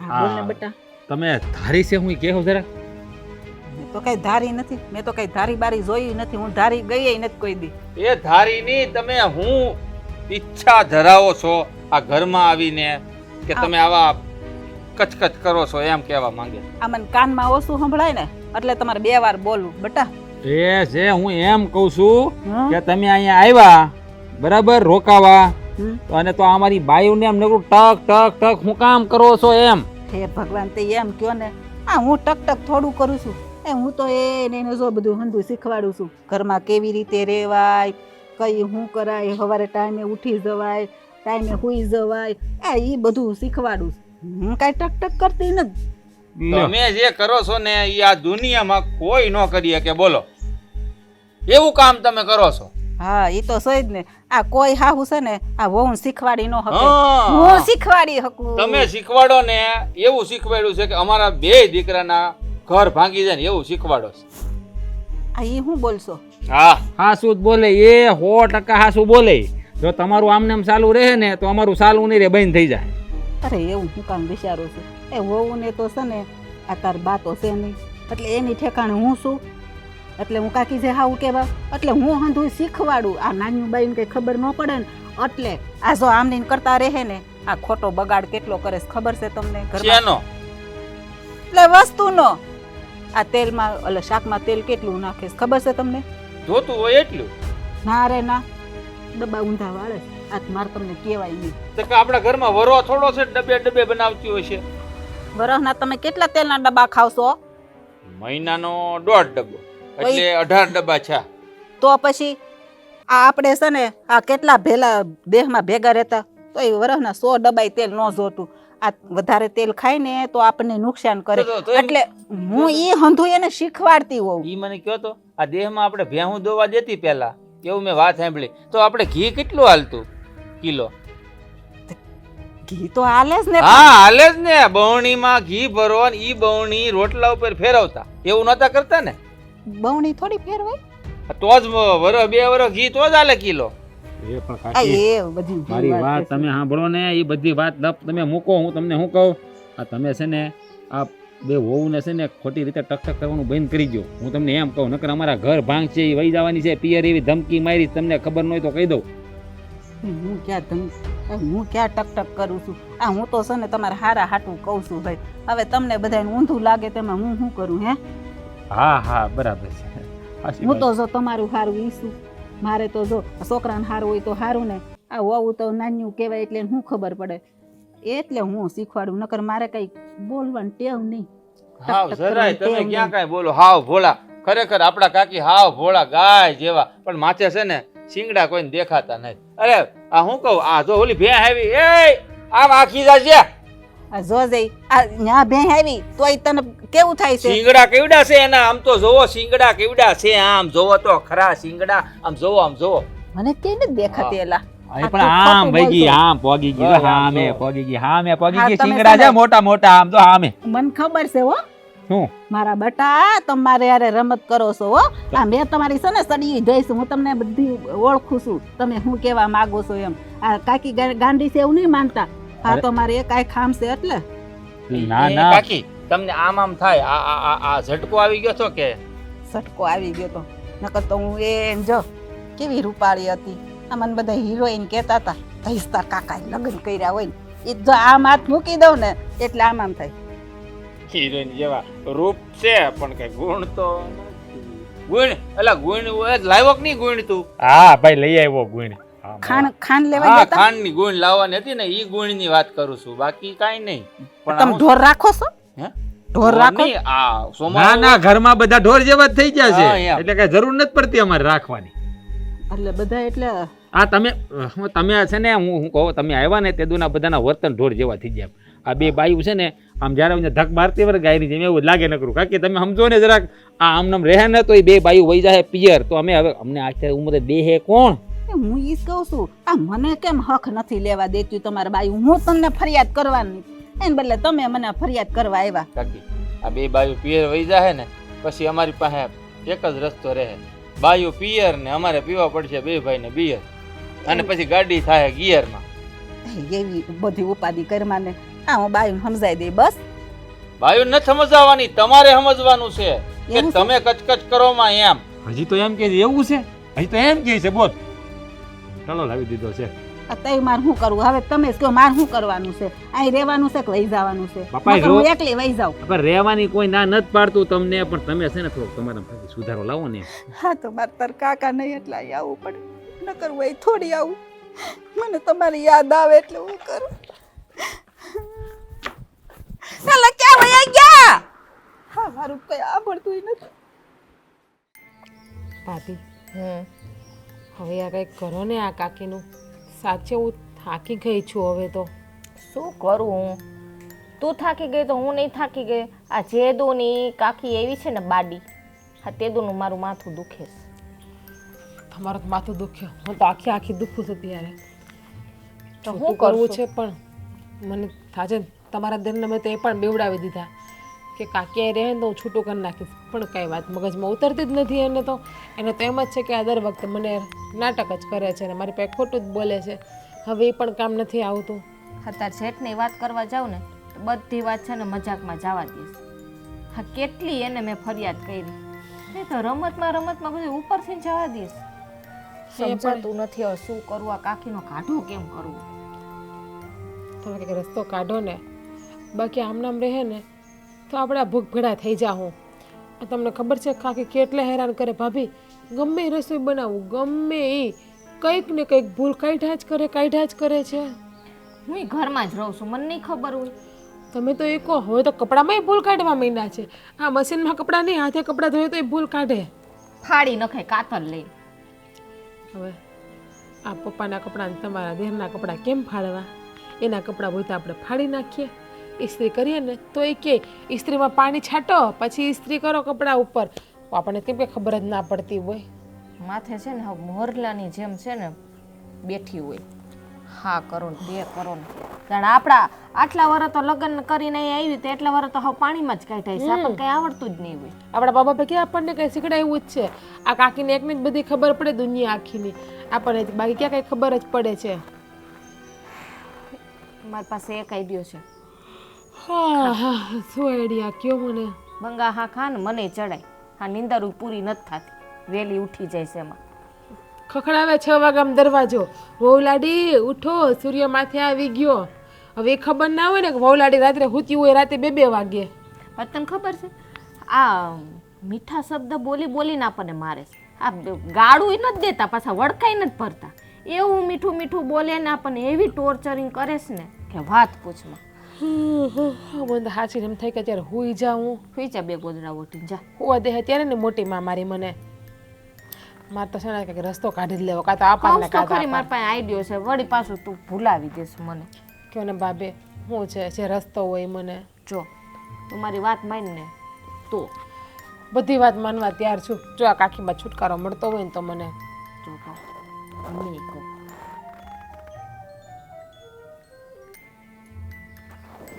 બોલ ને બેટા. તમે ધારી છે હું કહો જરા. મેં તો કઈ ધારી નથી, મેં તો કઈ ધારી બારી જોઈ નથી, હું ધારી ગઈ નથી કોઈ દી. એ ધારીની તમે હું ઈચ્છા ધરાવો છો આ ઘરમાં આવીને કે તમે આવા કચકચ કરો છો એમ કહેવા માંગે. આ મને કાનમાં ઓછું સંભળાય ને એટલે તમારે 2 વાર બોલવું બેટા. એ છે હું એમ કહું છું કે તમે અહીંયા આવ્યા બરાબર રોકાવા, અને તો અમારી બાયુને એમ નકરું ટક ટક ટક હું કામ કરો છો એમ. હે ભગવાન, તે એમ કયો ને. આ હું ટક ટક થોડું કરું છું, એ હું તો એને જો બધું હંધું શીખવાડું છું. ઘરમાં કેવી રીતે રહેવાય, કઈ શું કરાય, સવારે ટાઈમે ઉઠી જવાય, ટાઈમે સુઈ જવાય, એ બધું શીખવાડું છું. હું કાંઈ ટક ટક કરતી નથી. તમે જે કરો છો ને એ આ દુનિયામાં કોઈ ન કરી શકે. બોલો એવું કામ તમે કરો છો. હા એ તો સહી જ ને. આ કોઈ હાહુ છે ને આ વહુ શીખવાડી ન શકે, હું શીખવાડી શકું. તમે શીખવાડો ને એવું શીખવાડ્યું છે કે અમારા 2 દીકરાના ઘર ભાંગી જાય ને એવું શીખવાડો છે. આ ઈ હું બોલશો? હા હાસુ જ બોલે, એ 100% હાસુ બોલે. જો તમારું આમને આમ ચાલુ રહે ને તો અમારું ચાલુ નહીં રે, બંધ થઈ જાય. અરે એવું હું કામ વિચારું છું. એ વહુ ને તો છે ને આ તાર બા તો છે નહીં, એટલે એની ઠેકાણે હું શું. એટલે હું કાકી જે હાવું કેવા એટલે હું હંધું શીખવાડું આ નાનું બાઈને કંઈ ખબર ન પડે ને એટલે આ જો આમની કરતા રહે ને આ ખોટો બગાડ કેટલો કરે છે ખબર છે તમને ઘરમાં શેનો એટલે વસ્તુનો આ તેલમાં એટલે શાકમાં તેલ કેટલું નાખે છે ખબર છે તમને જોતું હોય એટલું ના રે ના ડબ્બા ઊંધા વાળે આ મારે તમને કહેવાય નહીં તો કે આપણા ઘરમાં વરો થોડો છે ડબ્બે ડબ્બે બનાવતી હોય છે વરસના તમે કેટલા તેલના ડબ્બા ખાવશો મહિનાનો 1.5 ડબ્બો એટલે 18 ડબ્બા છે તો પછી આ આપણે છે ને આ કેટલા ભેલા દેહમાં ભેગા રહેતા તો એ વરસના 100 ડબ્બાય તેલ ન જોતું આ વધારે તેલ ખાય ને તો આપણને નુકસાન કરે એટલે હું ઈ હંધું એને શીખવાડતી હોઉં ઈ મને કહો તો આ દેહમાં આપણે ભેહું દોવા દેતી પહેલા એવું મેં વાત સાંભળી તો આપણે ઘી કેટલું હાલતું કિલો ઘી તો હાલે જ ને હા હાલે જ ને બવણીમાં ઘી ભરો ને ઈ બવણી રોટલા ઉપર ફેરવતા એવું નતા કરતા ને બવણી થોડી ફેરવાય તો જ વરસ 2 વરસ ઘી તો જ હાલે કિલો એ પણ આ કાકી એ બધી મારી વાત તમે સાંભળો ને એ બધી વાત તમે મૂકો હું તમને શું કહું આ તમે છે ને આ બે વહુને છે ને ખોટી રીતે ટકટક કરવાનું બંધ કરી દો હું તમને એમ કહું નકર અમારા ઘર ભાંગ છે એ વહી જવાની છે પિયર એવી ધમકી મારી તમને ખબર ન હોય તો કહી દઉં હું ક્યાં ટક કરું છું આ હું તો છે ને તમારે હારા હાટું કહું છું ભાઈ હવે તમને બધાને ઊંધું લાગે તેમાં હું શું કરું હે હા હા બરાબર છે હું તો જો તમારું હારું ઈશું મારે તો જો છોકરાને હારું હોય તો હારું ને આ વહુ તો નાન્યું કહેવાય એટલે શું ખબર પડે એટલે હું શીખવાડું નકર મારે કઈ બોલવાની ટેવ નહીં હાવ જરાય તમે ક્યાં કાંઈ બોલો હાવ ભોળા ખરેખર આપણા કાકી હાવ ભોળા ગાય જેવા પણ માથે છે ને શિંગડા કોઈને દેખાતા નથી અરે આ હું કહું આ જો ઓલી ભેં આવી એ આમ આખી જાજે આ જોજે આ ન્યા ભેં આવી તોય તને કેવું થાય છે શિંગડા કેવડા છે એના આમ તો જોવો શિંગડા કેવડા છે આમ જોવો તો ખરા શિંગડા આમ જોવો મને કઈ નથી દેખાતી એલા પણ આમ ભાઈ ગઈ આમ પોગી ગઈ બસ, હા આમ મે જો. પોગી ગઈ હા મે પોગી હા, ગઈ તમે સિંગડા છે સમજ. મોટા મોટા આમ તો હા મે મને ખબર છે હો શું મારા બટા તમારે યારે રમત કરો છો હો આ મેં તમારી છે ને સડી જોઈશ હું તમને બધી ઓળખું છું તમે શું કહેવા માંગો છો એમ આ કાકી ગાંડી છે એવું નહીં માનતા હા તો મારે એક આય ખામ છે એટલે ના એ ના કાકી તમને આમ થાય આ ઝટકો આવી ગયો છો કે સટકો આવી ગયો તો નકર તો હું એમ જો કેવી રૂપાળી હતી આ મને બધા હિરોઈન કહેતા હતા તઈસ્તા કાકા લગ્ન કર્યા હોય ને એ જો આમ હાથ મૂકી દઉં ને એટલે આમ થાય હિરોઈન જેવા રૂપ છે પણ કઈ ગુણ તો નથી. ગુણ એલા ગુણ લાવ્યો કે નહીં ગુણ તું હા ભાઈ લઈ આવ્યો ગુણ ખાંડ લેવા હા જતા ખાંડની ગુણ લાવવાની હતી ને ઈ ગુણની વાત કરું છું બાકી કાઈ નહીં પણ તમે ઢોર રાખો છો હે? ઢોર રાખો નહીં, આ ના સોમવાર ના ઘરમાં બધા ઢોર જેવા જ થઈ ગયા હા, છે એમ. એટલે કઈ જરૂર નથી પડતી અમારે રાખવાની એટલે બધા એટલે આ તમે છે ને હું કહું તમે આવ્યા ને તે દુના બધાના વર્તન ઢોર જેવા થઈ ગયા આ બે બાયું છે ને આમ જ્યારે ધક મારતી વાર ગાયની જેમ એવું લાગે ન કરું કાકી તમે સમજો ને જરાક આ આમ રહે ને તો એ બે બાયું વહી જાય પિયર તો અમે હવે અમને અત્યારે ઉંમરે દેહે કોણ હું ઈ જ કહું છું આ મને કેમ હક નથી લેવા દેતી તમારા બાયું હું તમને ફરિયાદ કરવાની એને બદલે તમે મને ફરિયાદ કરવા આવ્યા કાકી આ બે બાયું પિયર વહી જાય ને પછી અમારી પાસે એક જ રસ્તો રહે બાયું પિયર ને અમારે પીવા પડશે બે ભાઈ ને બિયર અને પછી ગાડી થાય ગિયરમાં એવી બધી ઉપાધિ કરવા ને આ હું બાયું સમજાઈ દઈ બસ બાયું નથી સમજાવવાની તમારે સમજવાનું છે કે એવું છે? તમે કચકચ કરો માં એમ હજી તો એમ કે છે એવું છે હજી તો એમ કે છે બોલ ચાલો લાવી દીધો છે અત્યારે મારે શું કરવું હવે તમે જ કહો મારે શું કરવાનું છે અહીં રહેવાનું છે કે વહી જવાનું છે બાપા, નકર હું એકલી વહી જાઉં પણ રહેવાની કોઈ ના નથી પાડતું તમને પણ તમે છે ને થોડોક તમારા પાસે સુધારો લાવો ને હા તો મારે તાર કાકા નહીં એટલે અહીં આવવું પડે નકર હું અહીં થોડી આવું મને તમારી યાદ આવે એટલે હું કરું ચાલો ક્યાં વયા ગયા હા મારું કઈ આવડતું નથી ભાભી હવે આ કંઈક કરો ને આ કાકીનું સાચે હું થાકી ગઈ છું હવે તો શું કરું હું તું થાકી ગઈ તો હું નહીં થાકી ગઈ આ જેદુની કાકી એવી છે ને બાડી હા તેદુનું મારું માથું દુખે છે તમારું તો માથું દુખ્યો હું તો આખી દુખું છું ત્યારે તો શું હું કરવું કરશું? છે પણ મને થાજે તમારા દિલને મેં તો એ પણ બેવડાવી દીધા કે કાકી અહીં રહે ને તો હું છૂટું કરી નાખીશ પણ કઈ વાત મગજમાં ઉતરતી જ નથી એને તો એમ જ છે કે આ દર વખતે મને નાટક જ કરે છે અને મારી પાસે ખોટું જ બોલે છે હવે એ પણ કામ નથી આવતું અત્યારે જેઠની વાત કરવા જાઉં ને તો બધી વાત છે ને મજાકમાં જવા દઈશ હા કેટલી એને મેં ફરિયાદ કરી એ તો રમતમાં બધું ઉપરથી જવા દઈશ. સમજાતું નથી હવે શું કરવું, આ કાકીનો કાઢો કેમ કરવું. તમે કંઈક રસ્તો કાઢો ને, બાકી આમનામ રહે ને તો આપણે આ ભૂખભેડા થઈ જાઉં. તમને ખબર છે કાકી કેટલે હેરાન કરે ભાભી, ગમે એ રસોઈ બનાવું ગમે એ કંઈક ને કંઈક ભૂલ કાઢ્યા જ કરે છે. હું ઘરમાં જ રહું છું, મને નહીં ખબર હોય. તમે તો એ કહો, હવે તો કપડામાં ભૂલ કાઢવા માંડ્યા છે. આ મશીનમાં કપડાં નહીં, હાથે કપડાં ધોયે તો એ ભૂલ કાઢે. ફાડી નખાય કાતર લઈ. હવે આ પપ્પાના કપડાં ને તમારા દેરના કપડાં કેમ ફાડવા? એના કપડાં હોય તો આપણે ફાડી નાખીએ, ઇસ્ત્રી કરીએ ને તો એ કે ઇસ્ત્રીમાં પાણી છાંટો પછી ઇસ્ત્રી કરો કપડાં ઉપર. આપણને કેમ કે ખબર જ ના પડતી હોય. માથે છે ને હવે મોરલાની જેમ છે ને બેઠી હોય, હા કરો ને તે કરો ને. જાણે આપણા આટલા વર્ષ તો લગ્ન કરીને અહીં આવી તો એટલા વર્ષ તો હવે પાણીમાં જ કાઢાય છે, આપણને કંઈ આવડતું જ નહીં હોય. આપણા બાબા ભાઈ આપણને કંઈ શીખડાયું જ છે. આ કાકીને એકને જ બધી ખબર પડે દુનિયા આખીની, આપણને બાકી ક્યાં કંઈ ખબર જ પડે છે. મારી પાસે એક આઈડિયો છે. હા હા, શું આઈડિયા કયો મને? બંગા હા ખા ને મને ચડાય. હા નીંદર પૂરી નથી થતી, વહેલી ઉઠી જાય છે એમાં. ખખડાવે 6 વાગ્યામાં દરવાજો, વહુલાડી ઉઠો, સૂર્ય માથે આવી ગયો. હવે એ ખબર ના હોય ને કે વહુલાડી રાત્રે સૂતી હોય રાતે 2 વાગે. પણ તને ખબર છે આ મીઠા શબ્દ બોલીને આપણને મારે છે. આ ગાળું નથી દેતા, પાછા વડકાઈ નથી ભરતા. એવું મીઠું મીઠું બોલે ને આપણને એવી ટોર્ચરિંગ કરે છે ને કે વાત પૂછમાં. મને હાચી એમ થાય કે અત્યારે હુઈ જાઉં. હુઈ જા, 2 ગોદડા ઓટીને જા. હુવા દે ત્યારે ને મોટી માં મારી મને. મારે તો છે ને કંઈક રસ્તો કાઢી જ લેવો, કાં તો આપણને કાં તો ખરી મારી પાસે આઈડિયો છે, વળી પાછું તું ભૂલાવી દેશ મને. કયો ને બાબે, શું છે જે રસ્તો હોય મને? જો તું મારી વાત માન ને તો બધી વાત માનવા તૈયાર છું. જો આ કાકીમાં છુટકારો મળતો હોય ને તો મને જો મેં કહું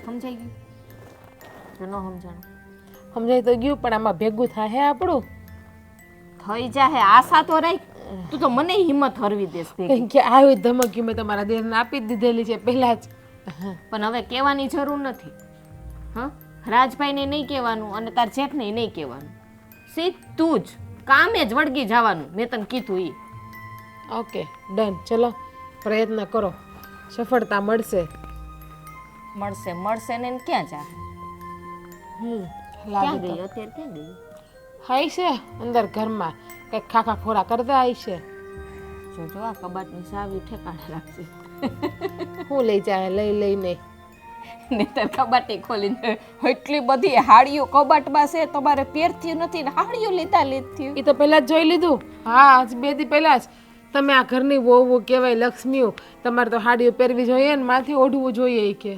સમજાઈ ગયું? જો ન સમજાણું સમજાય તો ગયું, પણ આમાં ભેગું થાય આપણું થઈ જાહે. આશા તો રાખ, તું તો મને હિંમત હરવી દેશ ભેગી. કે આવી ધમકી મેં તમારા દેરને આપી જ દીધેલી છે પહેલા જ. પણ હવે કહેવાની જરૂર નથી. હા, રાજભાઈને નહીં કહેવાનું અને તાર જેઠને નહીં કહેવાનું. સીધું જ કામે જ વળગી જવાનું. મેં તને કીધું ઈ. ઓકે ડન, ચલો પ્રયત્ન કરો, સફળતા મળશે. મળશે ને ક્યાં જા? લાગી ક્યાં ગઈ તો અત્યારે? ક્યાં ગઈ? હાઈ છે અંદર ઘરમાં કંઈક ખાખા ખોરા કરતા આવી છે. જો આ કબાટની ચાવી ઠેકાણે રાખજે. હું લઈ જાય લઈને નહીતર કબાટી ખોલીને એટલી બધી હાડીઓ કબાટમાં છે, તમારે પહેરતી નથી ને હાડીઓ લીધી. એ તો પહેલા જ જોઈ લીધું. હા, આજ 2 દી પહેલા જ. તમે આ ઘરની વહુ કહેવાય, લક્ષ્મીઓ, તમારે તો હાડીઓ પહેરવી જોઈએ ને માથે ઓઢવું જોઈએ. કે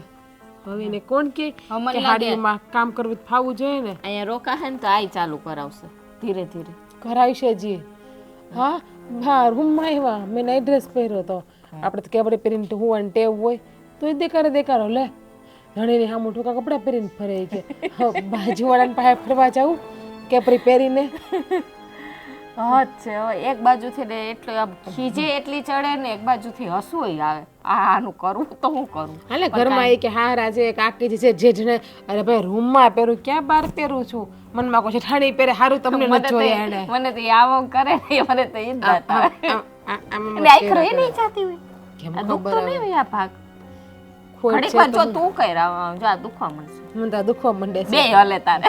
હવે એને કોણ કે હાડીઓમાં કામ કરવું ફાવવું જોઈએ ને. અહીંયા રોકાશે ને તો આઈ ચાલુ કરાવશે ધીરે ધીરે. કરાવશે જી. હા હા, રૂમમાં આવ્યા, મેં નાઇટ ડ્રેસ પહેર્યો હતો. આપણે તો કેવડે પહેરીને હું ટેવ હોય તો એ દેકારો લે. ધણીને સામું ટૂંકા કપડાં પહેરીને ફરે કે બાજુવાળાને પાસે ફરવા જાઉં કેપરી પહેરીને. છે એક બાજુથી ને એટલો આમ ખીજે એટલી ચડે ને એક બાજુથી હસવું આવે. આનું કરવું તો હું કરું. હાલે ઘરમાં એ કે હા રાજે કાકી છે જેઠને, અરે ભાઈ રૂમમાં પહેરું ક્યાં બહાર પહેરું છું. મનમાં કોઈ ઠાણી પહેરે સારું તમને નથી જોયા એને. મને તો આવો કરે ને મને તો ઈ જ દાતા અને આખરે એ નહીં જાતી હોય. કેમ દુખ ખબર તો હવે? નહીં હોય આ ભાગ. ખોટ ઘડીક છે વાર જો તો તું કઈ રાવ જો આ દુખવા મળશે. મને તો દુખવા માંડે છે. બે હલે તારે.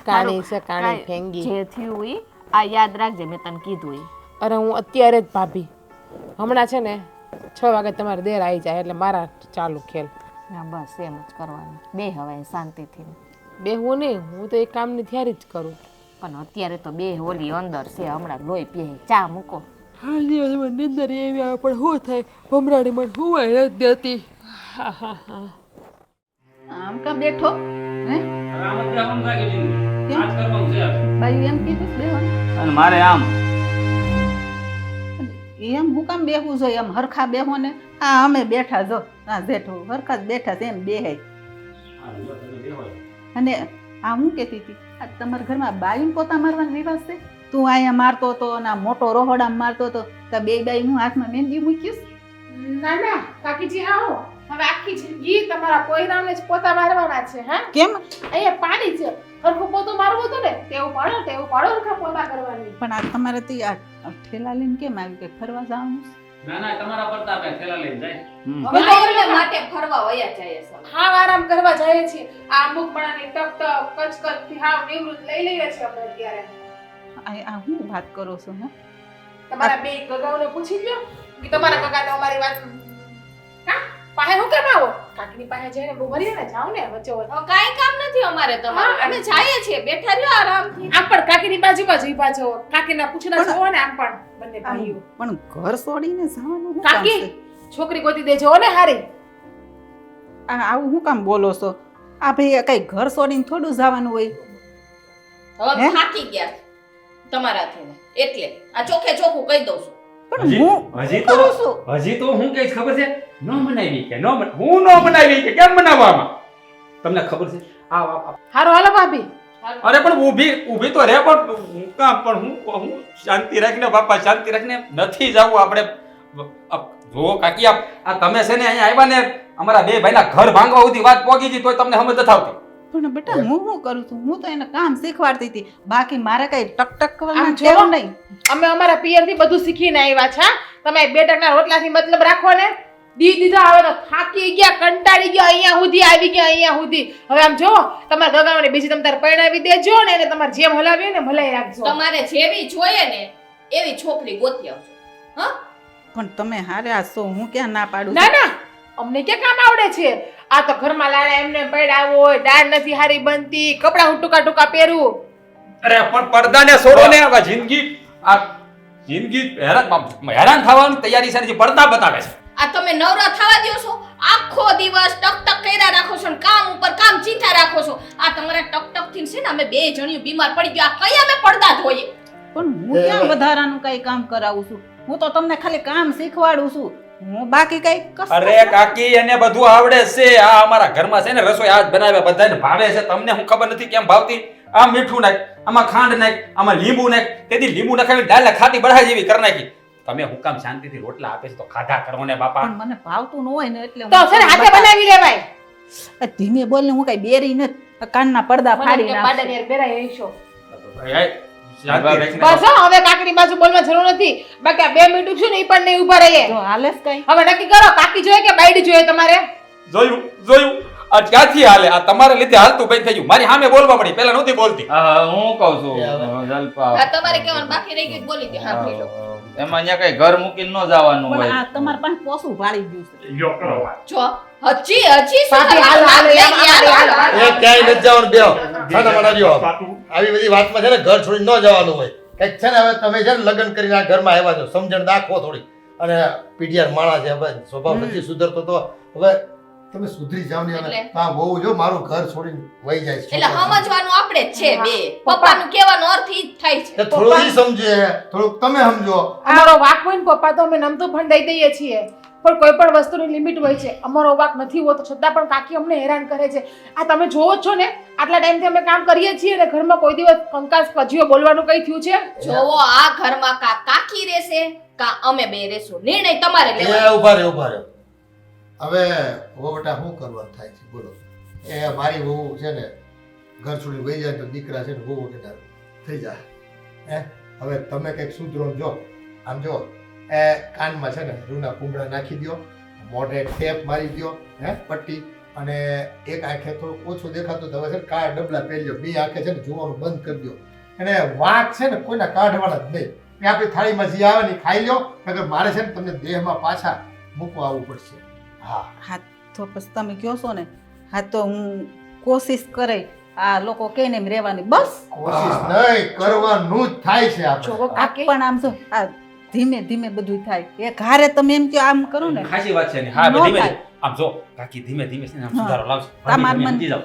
કાણી છે કાણી ફેંગી. જે થયું ઈ આ યાદ રાખજે, મેં તને કીધું ઈ. અરે હું અત્યારે જ ભાભી, હમણાં છે ને 6 વાગે તમારે દેર આવી જાય એટલે મારા ચાલુ ખેલ. હા બસ એમ જ કરવાનું. બે હવાય શાંતિથી. બેહવું નહીં, હું તો એક કામની તૈયારી જ કરું. પણ અત્યારે તો બે હોલી અંદર છે, હમણાં લોહી પીએ. ચા મૂકો. હા દિવસ નિંદર એવી આવે પણ શું થાય, ભમરાડી મને હુવાય નથી દેતી. હા હા હા. આમ કા બેઠો હે? ભાઈ એમ કીધું બેહવાનું. અને મારે આમ એમ હું કામ બેહવું જોઈએ? એમ હરખા બેહો ને. હા અમે બેઠા જો, હા જેઠો હરખા જ બેઠા છે, એમ બેહાય. અને આ હું કહેતી હતી, આ તમારા ઘરમાં બાયું પોતા મારવાનો રિવાજ છે? તું અહીંયા મારતો હતો ને મોટો રોહોડામાં મારતો હતો તો બે બાઈ હું હાથમાં મહેંદી મૂકીશ? ના ના કાકીજી આવો. હવે આખી જિંદગી તમારા કોઈનાને જ પોતા મારવાના છે હા કેમ અહીંયા પાણી છે હરખું પોતું મારવું હતું ને તેવું પાડો હરખા પોતા કરવાની પણ આ તમારે તે આ ઠેલા લઈને કેમ આવી કે ફરવા જવાનું છે? ના ના તમારા પડતા આપણે થેલા લઈને જાય હવે તો એમને માટે ફરવા વયા જાય છે હાવ આરામ કરવા જઈએ છીએ આ અમુક મણાની ટક ટક કચકચ થી હાવ નિવૃત્ત લઈ લઈએ છીએ આપણે અત્યારે આ હું વાત કરો છો હે તમારા બે ગગાઓને પૂછી લ્યો કે તમારા કાકા તો અમારી વાત કા પાસે હું કેમ આવો કાકીની પાસે જઈને બહુ ભરીએ ને જાવ ને વચ્ચે વચ્ચે હવે કાંઈ કામ નથી અમારે તમારે અમે જઈએ છીએ બેઠા રહ્યો આરામથી આમ પણ કાકીની બાજુમાં જ ઊભા છો કાકીના પૂછના જોવો ને આમ પણ બંને ભાઈઓ પણ ઘર છોડીને જવાનું શું કામ કાકી છે? છોકરી ગોતી દેજો ને હારી આવું શું કામ બોલો છો? આ ભાઈ કઈ ઘર છોડીને થોડું જવાનું હોય હવે થાકી ગયા તમારાથી એટલે આ ચોખ્ખે ચોખ્ખું કહી દઉં છું પણ હું હજી કરું છું હજી તો હું કઈ ખબર છે ન મનાવી કે હું ન મનાવી કે કેમ મનાવવામાં તમને ખબર છે હારો હાલો ભાભી અરે પણ ઊભી તો રે પણ હું કામ પણ હું શાંતિ રાખને બાપા શાંતિ રાખને નથી જાવું આપણે જો કાકી આ તમે છે ને અહીંયા આવ્યા ને અમારા બે ભાઈના ઘર ભાંગવા સુધી વાત પહોંચી ગઈ તોય તમને સમજ નથી આવતી પણ બેટા હું શું કરું છું હું તો એને કામ શીખવાડતી હતી બાકી મારે કઈ ટક કરવાનું આમ ટેવ જોવો. નહીં અમે અમારા પિયર થી બધું શીખીને આવ્યા છે હા? તમે બે ટકના રોટલાથી મતલબ રાખો ને દીધા હવે તો થાકી ગયા કંટાળી ગયા અહીંયા સુધી આવી ગયા અહીંયા સુધી હવે આમ જો તમારા ગગાઓને બીજી તમે તારે પરણાવી દેજો ને એને તમારે જેમ હલાવી હોય ને ભલાઈ રાખજો તમારે જેવી જોઈએ ને એવી છોકરી ગોતી આવજો હા પણ તમે હારે આ છો હું ક્યાં ના પાડું ના ના અમને ક્યાં કામ આવડે છે આ તો ઘરમાં લાડા એમને પડ્યા હોય દાળ નથી હારી બનતી કપડા હું ટૂંકા ટૂંકા પહેરું અરે પણ પડદાને છોડો ને હવે જિંદગી હેરાન થવાની તૈયારી છે ને જે પડદા બતાવે છે આ તમે નવરા થવા દો છો આખો દિવસ ટક ટક કર્યા રાખો છો ને કામ ઉપર કામ ચિંતા રાખો છો આ તમારા ટક ટક થી છે ને અમે બે જણીઓ બીમાર પડી ગયા કઈ અમે પડદા ધોઈએ પણ હું ક્યાં વધારાનું કઈ કામ કરાવું છું હું તો તમને ખાલી કામ શીખવાડું છું હું બાકી કઈ કશું અરે કાકી એને બધું આવડે છે આ અમારા ઘરમાં છે ને રસોઈ આજ બનાવ્યા બધાને ભાવે છે તમને હું ખબર નથી કેમ ભાવતી આ મીઠું નાખ આમાં ખાંડ નાખ આમાં લીંબુ નાખ તેથી લીંબુ નખાવી દાળ ખાતી બળાઈ જેવી કરી નાખી તમે હું કામ શાંતિથી રોટલા આપે છે તો ખાધા કરો ને બાપા પણ મને ભાવતું ન હોય ને એટલે તો છે ને હાથે બનાવી લેવાય ધીમે બોલ હું કઈ બેરી નથી કાનના પડદા ફાડી નાખું બાડાની યાર બેરાય રહીશો શાંતિ રાખીને બસ હો, હવે કાકીની બાજુ બોલવા જરૂર નથી બાકી આ 2 મિનિટ છું ને ઈ પણ નહીં ઊભા રહીએ જો હાલેસ કઈ હવે નક્કી કરો કાકી જોઈએ કે બાયડી જોઈએ તમારે જોયું આ ક્યાંથી હાલે આ તમારા લીધે હાલતું બંધ થઈ ગયું મારી સામે બોલવા પડી પેલા નહોતી બોલતી હું કહું છું જલપા આ તમારે કહેવાનું બાકી રહી ગયું બોલી દે હા ભાઈ લો એમાં અહીંયા કઈ ઘર મૂકીને ન જવાનું પણ હોય આ તમાર પાસે પોસું ભાળી ગયું છે જો હજી શું પાટી હાલો, હાલો, હાલો, હાલો, હાલો. એ ક્યાંય નથી જવાનું બેહો ખાના બનાવ્યો આવી બધી વાતમાં છે ને ઘર છોડીને ન જવાનું હોય કંઈક છે ને હવે તમે છે ને લગ્ન કરીને આ ઘરમાં આવ્યા છો સમજણ દાખવો થોડી અને પીડિયાર માણસ છે હવે સ્વભાવ નથી સુધરતો તો હવે તમે સુધરી જાવ ને એટલે? હા બહુ જો મારું ઘર છોડીને વહી જાય છે એટલે સમજવાનું આપણે જ છે બે પપ્પાનું કહેવાનો અર્થ ઈ જ થાય છે એટલે થોડું ઈ સમજે થોડુંક તમે સમજો અમારો વાક હોય ને પપ્પા તો અમે નમતું પણ દઈ દઈએ છીએ પણ કોઈ પણ વસ્તુની લિમિટ હોય છે અમારો વાક નથી હોતો છતાં પણ કાકી અમને હેરાન કરે છે આ તમે જોવો જ છો ને આટલા ટાઈમથી અમે કામ કરીએ છીએ અને ઘરમાં કોઈ દિવસ કંકાસ કજીઓ બોલવાનું કઈ થયું છે જોવો આ ઘરમાં કા કાકી રહેશે કા અમે બે રહેશું નિર્ણય તમારે એ લેવાનો ઉભા રહ્યો હવે વહુટા શું કરવાનું થાય છે બોલો એ મારી વહુ છે ને ઘર છોડીને વહી જાય તો દીકરા છે ને વહુ વગર થઈ જાય હવે તમે કંઈક સુધરો ને જો આમ જો એ કાનમાં છે ને રૂના કુંબળા નાખી દો મોઢે ટેપ મારી દો પટ્ટી અને એક આંખે થોડું ઓછું દેખાતું તો હવે છે ને કાળા ડબલા પહેરી લો બે આંખે છે ને જોવાનું બંધ કરી દો અને વાંક છે ને કોઈના કાઢવાના જ નહીં એ આપણી થાળીમાં જે આવે ને એ ખાઈ લો નકર મારે છે ને તમને દેહમાં પાછા મૂકવા આવવું પડશે હા તો પછી તમે કહો છો ને હા તો હું કોશિશ કરે આ લોકો કહીને એમ રહેવાની બસ કોશિશ નહીં કરવાનું જ થાય છે આપણે જોવો આ કાકી પણ આમ જો આ ધીમે ધીમે બધું થાય એ ઘારે તમે એમ કહો આમ કરો ને ખાસી વાત છે ને હા ન ધીમે થાય. આમ જો કાકી ધીમે ધીમે છે ને આમ હા. સુધારો લાવશે તમાર તમે મન- સમજી જાઓ.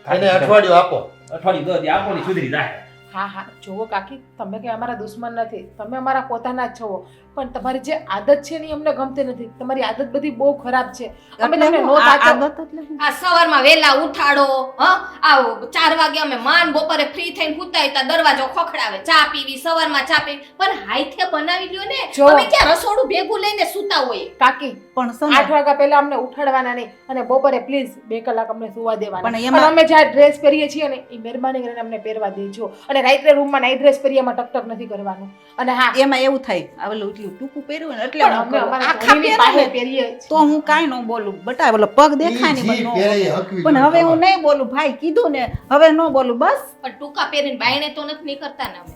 એને અઠવાડિયું આપો અઠવાડિયું દો દી આપો ને સુધરી જાય હા હા જુઓ કાકી, તમે કઈ અમારા દુશ્મન નથી, તમે અમારા પોતાના જ છો, પણ તમારી જે આદત છે ને એ અમને ગમતી નથી. તમારી આદત બધી બહુ ખરાબ છે. અમે એટલે તમને હું નો આ સાચવ આદત એટલે હું? આ સવારમાં વહેલા ઉઠાડો, આ 4 વાગે અમે માન બપોરે ફ્રી થઈને હુતાય તા દરવાજો ખખડાવે, ચા પીવી, સવારમાં ચા પીવી, પણ હાઈથે બનાવી લ્યો ને. જો. અમે ક્યાં રસોડું ભેગું લઈને સૂતા હોઈએ? કાકી પણ 8 સને વાગ્યા પહેલા અમને ઉઠાડવાના નહીં, અને બપોરે પ્લીઝ 2 કલાક અમને સુવા દેવાના. પણ અને એમાં- અમે જે ડ્રેસ પહેરીએ છીએ ને એ મહેરબાની કરીને અમને પહેરવા દેજો. અને રાત્રે રૂમમાં નાઈટ ડ્રેસ પહેરીએ, એમાં ટક ટક નથી કરવાનું. અને હા, એમાં એવું થાય આ ઓલું એટલું ટૂંકું પહેર્યું ને એટલે પણ ન અમે કરું. અમારા આખા ધણીની પહેરે પાસે ને પહેરીએ જ. તો હું કાંઈ ન બોલું બટા, ઓલો પગ દેખાય ને ઈ પણ જી ન પહેરે એ બોલું. હકવી પણ જોઈએ હવે હું તમારે. નહીં બોલું, ભાઈ કીધું ને હવે ન બોલું બસ. પણ ટૂંકા પહેરીને બાયણે તો નથી નીકળતા ને અમે.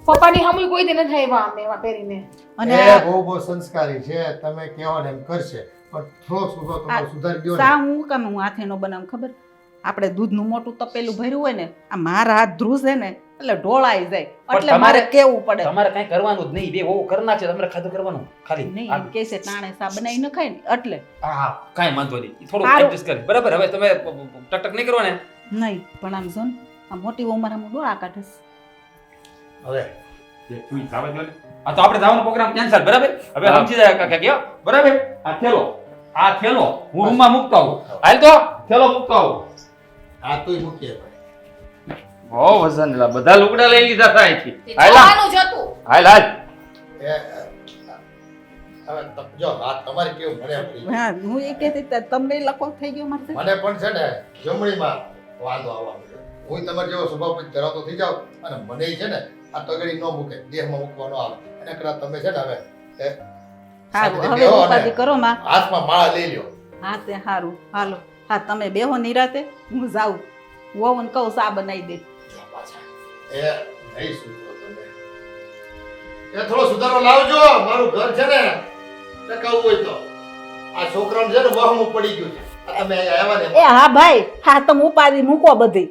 પપ્પાની સામે કોઈ દી નથી આવ્યા અમે એવા પહેરીને. અને એ બહુ સંસ્કારી છે, તમે કહેવો ને એમ કરશે, પણ થોડોક સુધો તમારે સુધારી દ્યો ને. સા હું કામ હું હાથે ન બનાવું ખબર? આપણે દૂધનું મોટું તપેલું ભર્યું હોય ને, આ મારા હાથ ધ્રુસે ને એટલે ઢોળાઈ જાય, એટલે મારે કેવું પડે. તમારે કઈ કરવાનું જ નહીં, બે બહુ કરના છે, તમારે ખાધું કરવાનું ખાલી. નહીં એમ કે છે ટાણે સા બનાવી ન ખાય ને એટલે હા કાંઈ વાંધો નહીં, થોડું સારું. એડજસ્ટ કરે બરાબર. હવે તમે ટક નહીં કરો ને. નહીં, પણ આમ જો ને આ મોટી ઉંમર આમ ડોળા કાઢે છે. હવે તું જવા દો ને. આ તો આપણે જવાનો પ્રોગ્રામ કેન્સલ બરાબર. હવે સમજી જાય કાકા કે બરાબર. આ થેલો હું રૂમમાં મૂકતો આવું. હાલ તો થેલો મૂકતો આવું. આ તોય મૂકીએ ભાઈ. બહુ વજન લા, બધા લુગડા લઈ લીધા હતા અહીંથી. તે હાલ હાલ. જવાનું જ હતું. હાલ હાલ. હવે જો આ તમારે કેવું મને એમ થઈ ગયું. હા હું એ કહેતી હતી, તમને લખો થઈ ગયો મારે મને પણ છે ને જમણીમાં વાંધો આવવા માંડ્યો. હું તમારે જેવો સ્વભાવ પછી ધરાવતો થઈ જાવ અને મને છે ને આ તગડી ન મૂકે, દેહમાં મૂકવાનો આવે. એના કરતા તમે છે ને હવે સારું શાંતિથી હવે બેહો અને ઉપાધિ કરો માં. હાથમાં માળા લઈ લ્યો. હા તે સારું હાલો. હા તમે બેહો નિરાતે, હું જાઉં વહુને કહું સા બનાવી દે. જો પાછા એ નહીં સુધરો તમે. એ થોડો સુધારો લાવજો, મારું ઘર છે ને ટકાવું હોય તો. આ છોકરાને છે ને વહમું પડી ગયું છે. આ તમે અહીંયા આવ્યા ને એ હા ભાઈ, હા તમે ઉપાધિ મૂકો બધી.